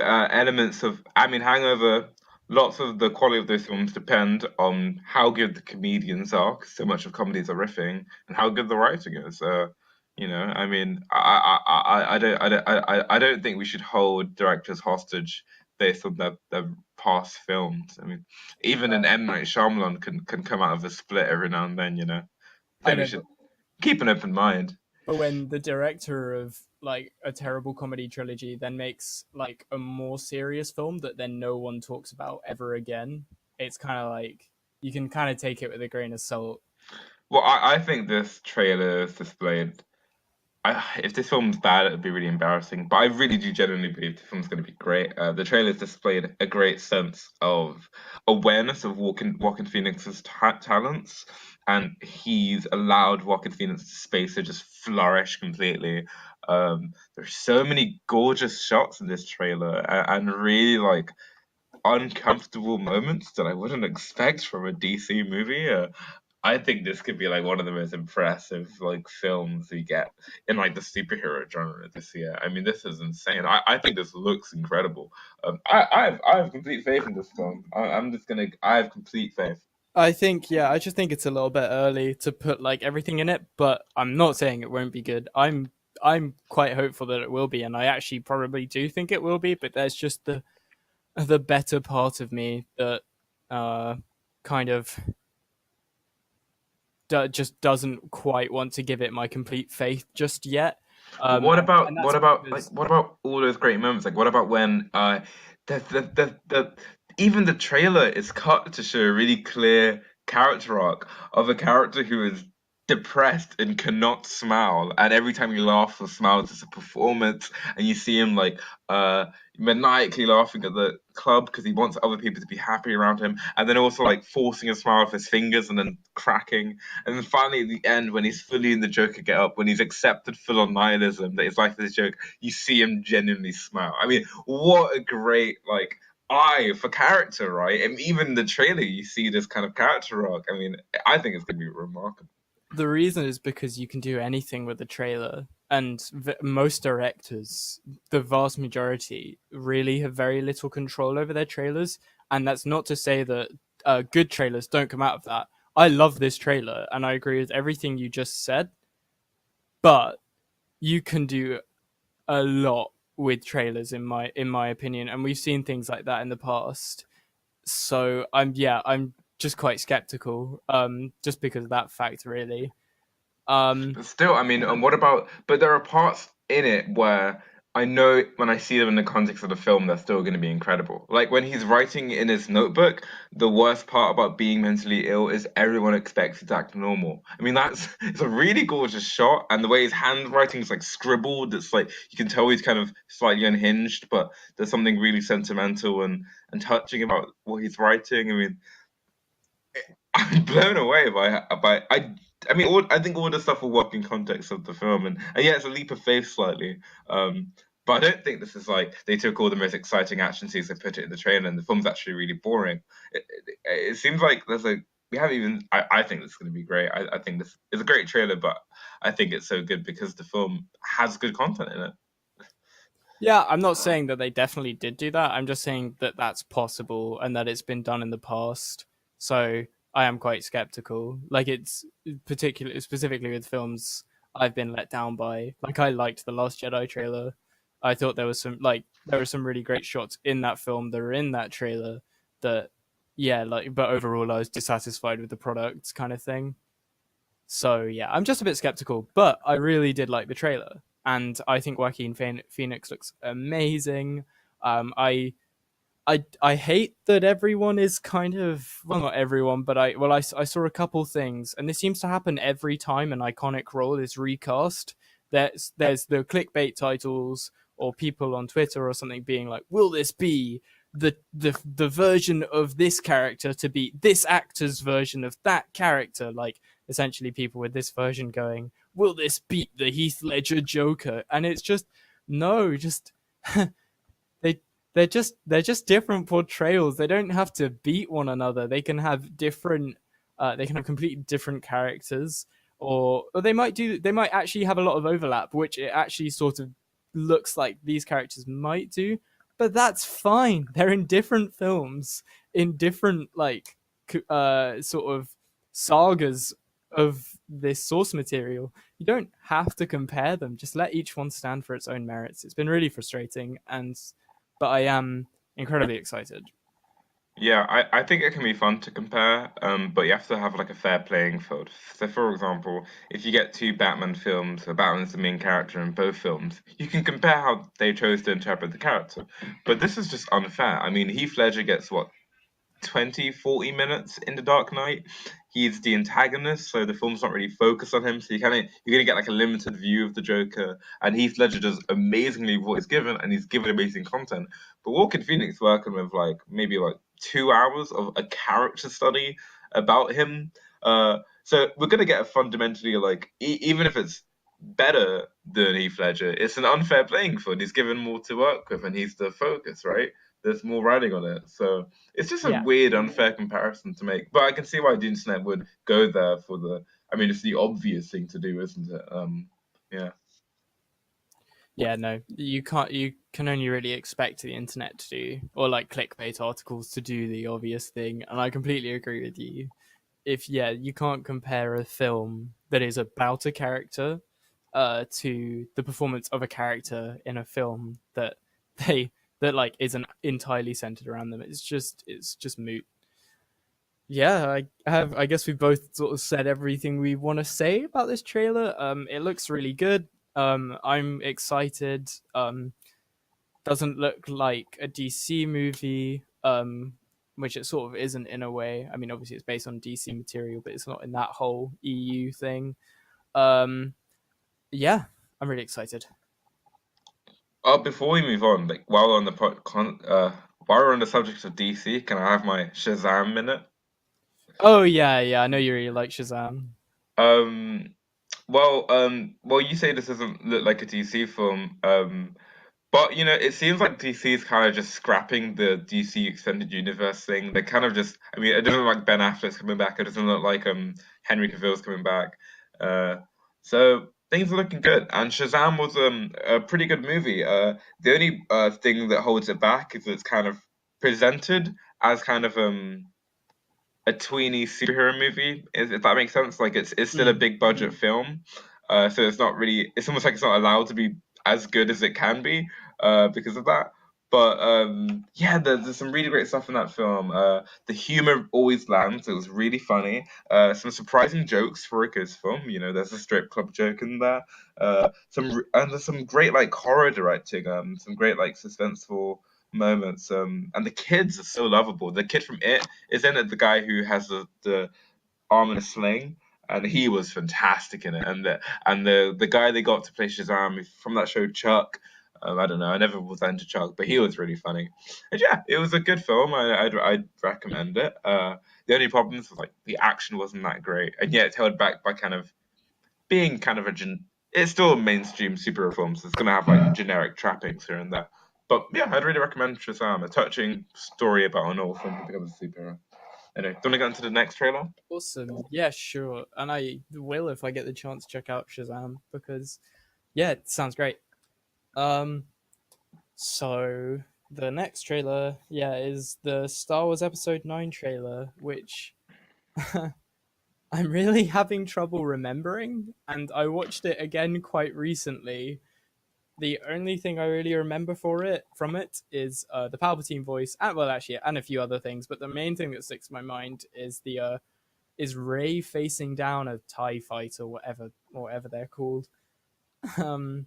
elements of, I mean, Hangover, lots of the quality of those films depend on how good the comedians are, 'cause so much of comedies are riffing, and how good the writing is. I mean, I don't think we should hold directors hostage based on their past films. I mean, even an M. Night Shyamalan can come out of a split every now and then, I I think we know, should keep an open mind. but when the director of like a terrible comedy trilogy then makes like a more serious film that then no one talks about ever again, it's kind of like you can kind of take it with a grain of salt. Well, I think this trailer has displayed. if this film's bad, it'd be really embarrassing. But I really do genuinely believe the film's going to be great. The trailers displayed a great sense of awareness of Joaquin Phoenix's talents, and he's allowed Joaquin Phoenix's space to just flourish completely. There's so many gorgeous shots in this trailer, and really like uncomfortable moments that I wouldn't expect from a DC movie. I think this could be like one of the most impressive like films we get in like the superhero genre this year. I mean, this is insane. I think this looks incredible. I have complete faith in this film. I'm just gonna. I have complete faith. I think, yeah, I just think it's a little bit early to put like everything in it, but I'm not saying it won't be good. I'm quite hopeful that it will be, and I actually probably do think it will be. But there's just the better part of me that uh kind of just doesn't quite want to give it my complete faith just yet. But what about And what that's about like because what about all those great moments? Like what about when the even the trailer is cut to show a really clear character arc of a character who is depressed and cannot smile, and every time he laughs or smiles, it's a performance, and you see him like maniacally laughing at the club because he wants other people to be happy around him, and then also like forcing a smile with his fingers and then cracking. And then finally, at the end, when he's fully in the Joker get up, when he's accepted full on nihilism that his life is a joke, you see him genuinely smile. I mean, what a great like eye for character, right? And even in the trailer, you see this kind of character arc. I mean, I think it's gonna be remarkable. the reason is because you can do anything with a trailer, and most directors, the vast majority, really have very little control over their trailers. And that's not to say that good trailers don't come out of that. I love this trailer, and I agree with everything you just said. But you can do a lot with trailers, in my opinion, and we've seen things like that in the past. So I'm just quite skeptical, just because of that fact, really. Um, But still, I mean, and what about? But there are parts in it where I know when I see them in the context of the film, they're still going to be incredible. Like when he's writing in his notebook, the worst part about being mentally ill is everyone expects you to act normal. I mean, that's it's a really gorgeous shot, and the way his handwriting is like scribbled, it's like you can tell he's kind of slightly unhinged, but there's something really sentimental and touching about what he's writing. I mean, I'm blown away by I mean I think all the stuff will work in context of the film and yeah it's a leap of faith slightly but I don't think this is like they took all the most exciting action scenes and put it in the trailer and the film's actually really boring. It seems like there's like we haven't even I think this is going to be great. I think this is a great trailer but I think it's so good because the film has good content in it. yeah, I'm not saying that they definitely did do that. I'm just saying that that's possible and that it's been done in the past. So I am quite skeptical. Like it's particularly specifically with films I've been let down by. Like I liked the Last Jedi trailer. I thought there were some really great shots in that film that are in that trailer that yeah, like but overall I was dissatisfied with the product kind of thing. So yeah, I'm just a bit skeptical, but I really did like the trailer, and I think Joaquin Phoenix looks amazing. I hate that everyone is kind of well, not everyone, but I saw a couple things, and this seems to happen every time an iconic role is recast. There's the clickbait titles or people on Twitter or something being like, "Will this be the version of this character to be this actor's version of that character?" Like essentially, people with this version going, "Will this beat the Heath Ledger Joker?" And it's just no, just they they're just different portrayals. They don't have to beat one another. They can have different they can have completely different characters, or they might actually have a lot of overlap, which it actually sort of looks like these characters might do. But that's fine. They're in different films, in different like sort of sagas of this source material. You don't have to compare them. Just let each one stand for its own merits. It's been really frustrating, and but I am incredibly excited. Yeah, I think it can be fun to compare, but you have to have like a fair playing field. So, for example, if you get two Batman films, where Batman's the main character in both films, you can compare how they chose to interpret the character. But this is just unfair. I mean, Heath Ledger gets what? 20, 40 minutes in The Dark Knight. He's the antagonist, so the film's not really focused on him. So you're gonna get like a limited view of the Joker, and Heath Ledger does amazingly with what he's given, and he's given amazing content. But Walking Phoenix working with like maybe like 2 hours of a character study about him. So we're gonna get a fundamentally like even if it's better than Heath Ledger, it's an unfair playing field. He's given more to work with, and he's the focus, right? There's more riding on it, so it's just a Yeah, weird, unfair comparison to make. But I can see why the internet would go there for the. I mean, it's the obvious thing to do, isn't it? Yeah. yeah, no, you can't. You can only really expect the internet to do, or like clickbait articles to do the obvious thing. And I completely agree with you. If yeah, you can't compare a film that is about a character to the performance of a character in a film they that like isn't entirely centered around them. It's just moot. Yeah, I guess we both sort of said everything we want to say about this trailer. It looks really good. I'm excited. Doesn't look like a DC movie. Which it sort of isn't in a way. I mean, obviously it's based on DC material, but it's not in that whole EU thing. Um, yeah, I'm really excited. Before we move on, like while we're on the subject of DC, can I have my Shazam minute? Oh yeah, yeah, I know you really like Shazam. Um, well, you say this doesn't look like a DC film. But it seems like DC is kind of just scrapping the DC extended universe thing. They kind of just, I mean, it doesn't look like Ben Affleck's coming back. It doesn't look like Henry Cavill's coming back. Uh, so things are looking good. And Shazam was a pretty good movie. The only thing that holds it back is it's kind of presented as kind of a tweeny superhero movie, if that makes sense. Like it's still a Mm. big budget film, so it's not really. It's almost like it's not allowed to be as good as it can be because of that. But yeah, there's some really great stuff in that film. The humor always lands. It was really funny. Some surprising jokes for a kids film. There's a strip club joke in there. And there's some great like horror directing. Some great like suspenseful moments. And the kids are so lovable. The kid from It is in it, the guy who has the arm in a sling, and he was fantastic in it. And the guy they got to play Shazam is from that show Chuck. I don't know. I never was into Chuck, but he was really funny. And yeah, it was a good film. I'd recommend it. The only problems was like the action wasn't that great, and yet it's held back by kind of being kind of it's still a mainstream superhero film, so it's gonna have like generic trappings here and there. But yeah, I'd really recommend Shazam, a touching story about an orphan who becomes a superhero. Anyway, do you want to go into the next trailer? Awesome. Yeah, sure. And I will if I get the chance to check out Shazam because yeah, it sounds great. Um, so the next trailer, yeah, is the Star Wars Episode 9 trailer, which I'm really having trouble remembering, and I watched it again quite recently. The only thing I really remember from it is the Palpatine voice, and well, actually, and a few other things. But the main thing that sticks in my mind is the is Ray facing down a Tie Fighter, whatever they're called. Um,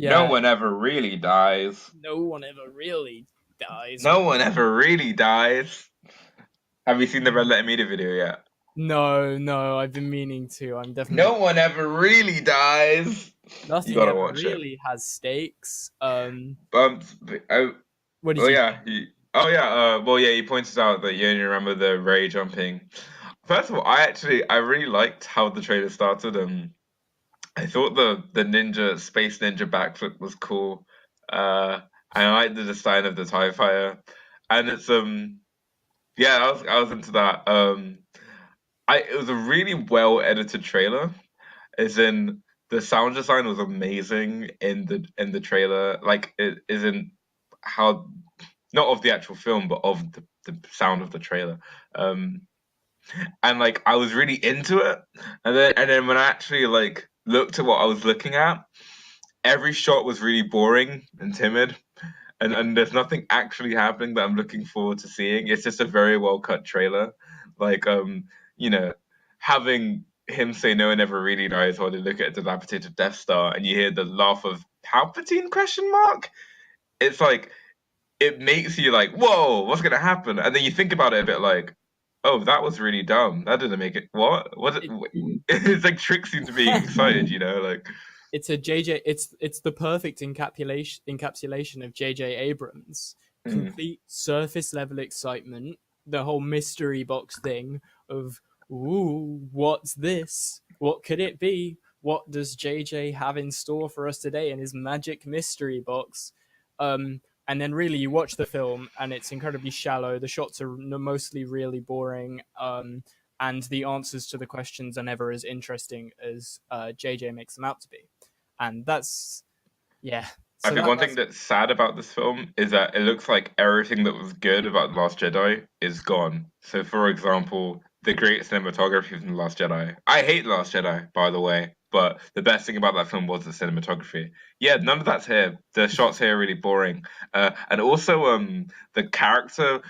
No yeah, one ever really dies. no one ever really dies. No one ever really dies. Have you seen the Red Letter Media video yet? No, no, I've been meaning to. I'm definitely No one ever really dies. You nothing gotta ever watch it. really has stakes. Um, oh, What did oh you yeah, think? oh yeah. Well, yeah. He pointed out that you only remember the Ray jumping. First of all, I really liked how the trailer started. I thought the ninja space ninja backflip was cool. And I like the design of the Tie Fighter, and it's yeah, I was into that. It was a really well edited trailer. As in the sound design was amazing in the trailer. Like it isn't how not of the actual film, but of the sound of the trailer. Um, and like I was really into it, and then when I actually like looked at what I was looking at, every shot was really boring and timid, and there's nothing actually happening that I'm looking forward to seeing. It's just a very well cut trailer, like you know, having him say no one ever really dies while they look at a dilapidated Death Star, and you hear the laugh of Palpatine question mark. It's like it makes you like, whoa, what's gonna happen? And then you think about it a bit like, oh, that was really dumb. That didn't make it. What? What? It, It's like tricks you into being excited, you know? Like, it's a JJ. It's the perfect encapsulation of JJ Abrams. mm, Complete surface level excitement. The whole mystery box thing of ooh, what's this? What could it be? What does JJ have in store for us today in his magic mystery box? And then really you watch the film and it's incredibly shallow. The shots are mostly really boring. And the answers to the questions are never as interesting as JJ makes them out to be. And that's yeah. I So think one thing that's that's sad about this film is that it looks like everything that was good about The Last Jedi is gone. So, for example, the great cinematography from The Last Jedi. I hate The Last Jedi, by the way, but the best thing about that film was the cinematography. Yeah, none of that's here. The shots here are really boring. And also, the character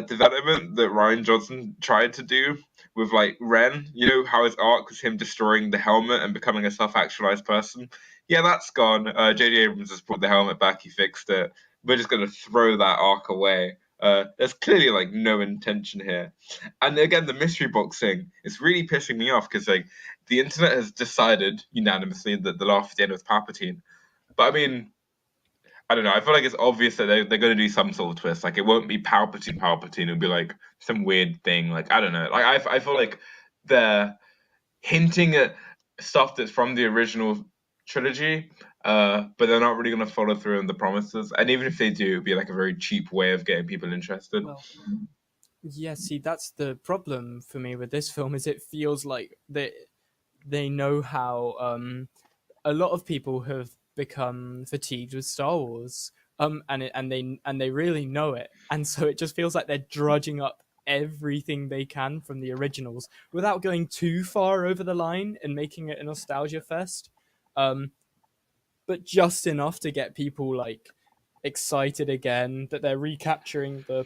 development that Ryan Johnson tried to do with like Ren, you know, how his arc was him destroying the helmet and becoming a self-actualized person. Yeah, that's gone. J.J. Abrams just brought the helmet back. He fixed it. We're just gonna throw that arc away. There's clearly like no intention here. And again, the mystery box thing is really pissing me off because like the internet has decided unanimously that the laugh at the end was Palpatine. But I mean, I don't know. I feel like it's obvious that they're going to do some sort of twist. Like it won't be Palpatine. Palpatine. It'll be like some weird thing. Like I don't know. Like I feel like they're hinting at stuff that's from the original trilogy, but they're not really going to follow through on the promises. And even if they do, it'd be like a very cheap way of getting people interested. well, yeah. See, that's the problem for me with this film is it feels like they know how a lot of people have become fatigued with Star Wars, and they really know it, and so it just feels like they're drudging up everything they can from the originals without going too far over the line and making it a nostalgia fest, um, but just enough to get people like excited again that they're recapturing the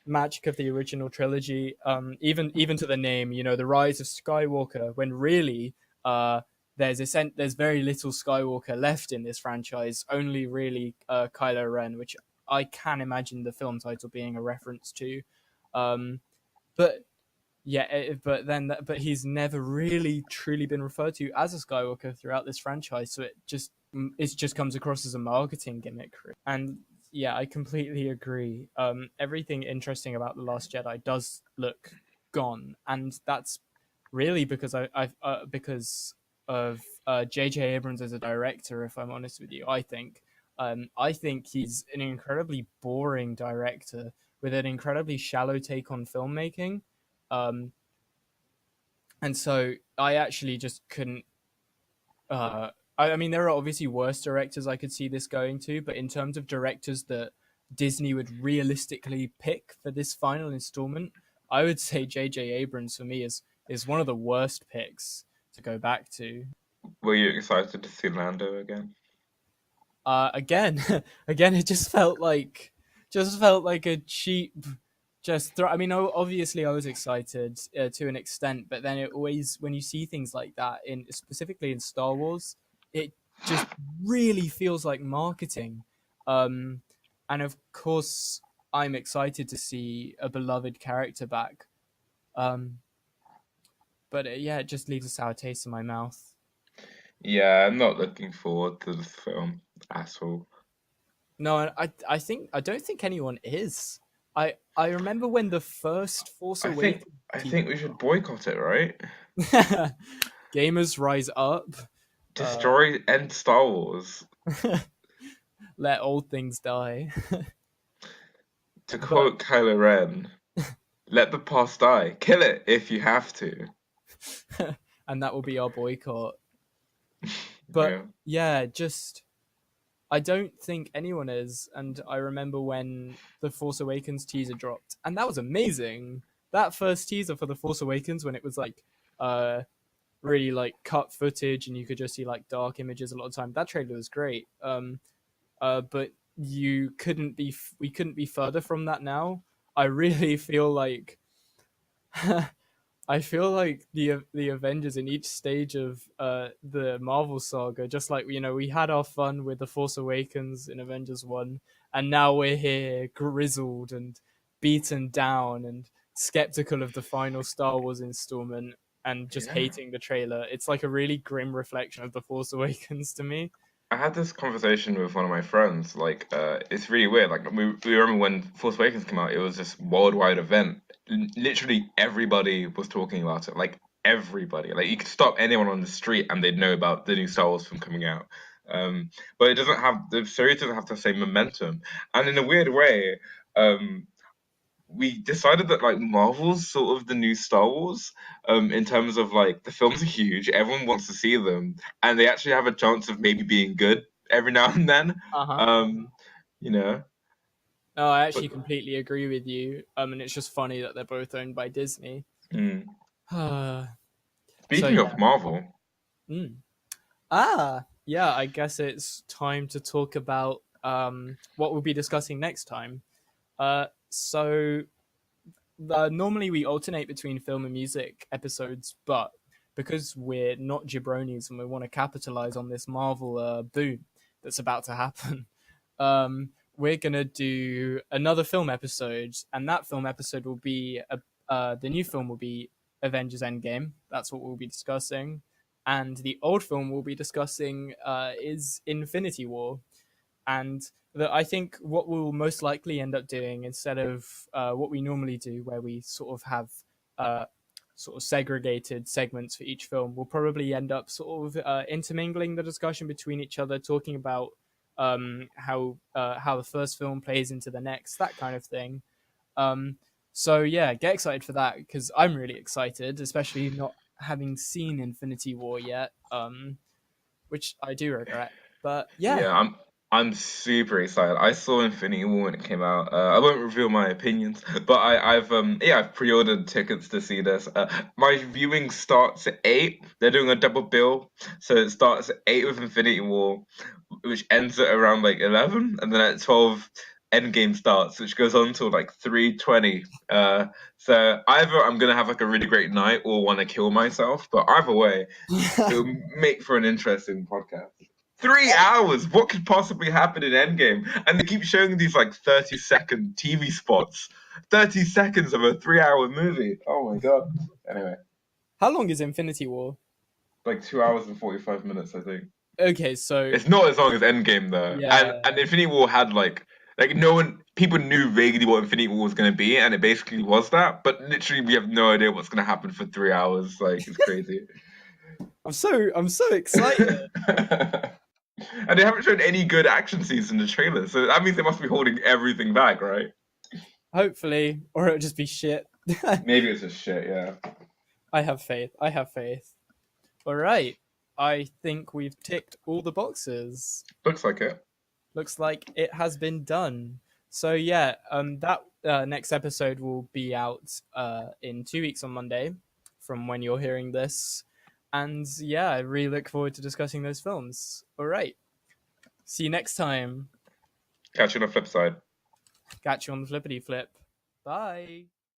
magic of the original trilogy. Even to the name, you know, the Rise of Skywalker, when really uh, there's very little Skywalker left in this franchise. Only really Kylo Ren, which I can imagine the film title being a reference to. Um, but yeah, but he's never really truly been referred to as a Skywalker throughout this franchise, so it just comes across as a marketing gimmick. And yeah, I completely agree. Everything interesting about the Last Jedi does look gone, and that's really because because of J.J. Abrams as a director. If I'm honest with you, I think he's an incredibly boring director with an incredibly shallow take on filmmaking. Um, and so I actually just couldn't. I mean, there are obviously worse directors I could see this going to, but in terms of directors that Disney would realistically pick for this final installment, I would say J.J. Abrams for me is one of the worst picks to go back to. Were you excited to see Lando again? Again, again, it just felt like a cheap. I mean, obviously, I was excited to an extent, but then it always, when you see things like that, in specifically in Star Wars, it just really feels like marketing. Um, and of course, I'm excited to see a beloved character back. Um, but yeah, it just leaves a sour taste in my mouth. Yeah, I'm not looking forward to this film at all. No, I don't think anyone is. I remember when the first Force I think Awakens I think teaser we should dropped. boycott it, right? Gamers rise up. Uh, Destroy End Star Wars. let old things die. To But quote Kylo Ren, let the past die. Kill it if you have to. and that will be our boycott. But Yeah. yeah, just I don't think anyone is. And I remember when the Force Awakens teaser dropped, and that was amazing. That first teaser for the Force Awakens, when it was like uh really like cut footage and you could just see like dark images a lot of time. That trailer was great. But we couldn't be further from that now. I really feel like I feel like the Avengers in each stage of the Marvel saga, just like we had our fun with the Force Awakens in Avengers 1, and now we're here grizzled and beaten down and skeptical of the final Star Wars installment and just Yeah. hating the trailer. It's like a really grim reflection of the Force Awakens to me. I had this conversation with one of my friends. Like, it's really weird. Like, we remember when Force Awakens came out, it was this worldwide event. Literally everybody was talking about it. Like, everybody. Like, you could stop anyone on the street and they'd know about the new Star Wars film coming out. But it doesn't have the series doesn't have the same momentum. And in a weird way, um, we decided that like Marvel's sort of the new Star Wars, in terms of like the films are huge, everyone wants to see them, and they actually have a chance of maybe being good every now and then. Uh huh. Um, you know, No, I but actually completely agree with you. And it's just funny that they're both owned by Disney. mm. So Speaking yeah. of Marvel, Mm. Yeah, I guess it's time to talk about what we'll be discussing next time. So normally we alternate between film and music episodes, but because we're not jabronis and we want to capitalize on this Marvel boom that's about to happen, we're gonna do another film episode, and that film episode will be the new film will be Avengers Endgame. That's what we'll be discussing, and the old film we'll be discussing is Infinity War. And I think what we'll most likely end up doing, instead of what we normally do, where we sort of have uh, sort of segregated segments for each film, we'll probably end up sort of intermingling the discussion between each other, talking about how the first film plays into the next, that kind of thing. Um, so yeah, get excited for that because I'm really excited, especially not having seen Infinity War yet, which I do regret. But yeah. yeah, I'm super excited. I saw Infinity War when it came out. I won't reveal my opinions, but I've pre-ordered tickets to see this. My viewing starts at 8. They're doing a double bill, so it starts at 8 with Infinity War, which ends at around like 11, and then at 12 Endgame starts, which goes on till like 3:20. So either I'm gonna have like a really great night or want to kill myself, but either way, it'll make for an interesting podcast. 3 hours. What could possibly happen in Endgame? And they keep showing these like 30-second TV spots. 30 seconds of a 3 hour movie. Oh my god. Anyway, How long is Infinity War? like 2 hours and 45 minutes, I think. Okay, so It's not as long as Endgame though. And yeah. Infinity War had like no one people knew vaguely what Infinity War was gonna be, and it basically was that. But literally we have no idea what's gonna happen for 3 hours. Like it's crazy. I'm so excited. And they haven't shown any good action scenes in the trailer, so that means they must be holding everything back, right? Hopefully, or it'll just be shit. Maybe it's just shit, yeah. I have faith. I have faith. All right. I think we've ticked all the boxes. Looks like it. Looks like it has been done. So yeah, that next episode will be out in 2 weeks on Monday, from when you're hearing this. And yeah, I really look forward to discussing those films. All right. See you next time. Catch you on the flip side. Catch you on the flippity flip. Bye.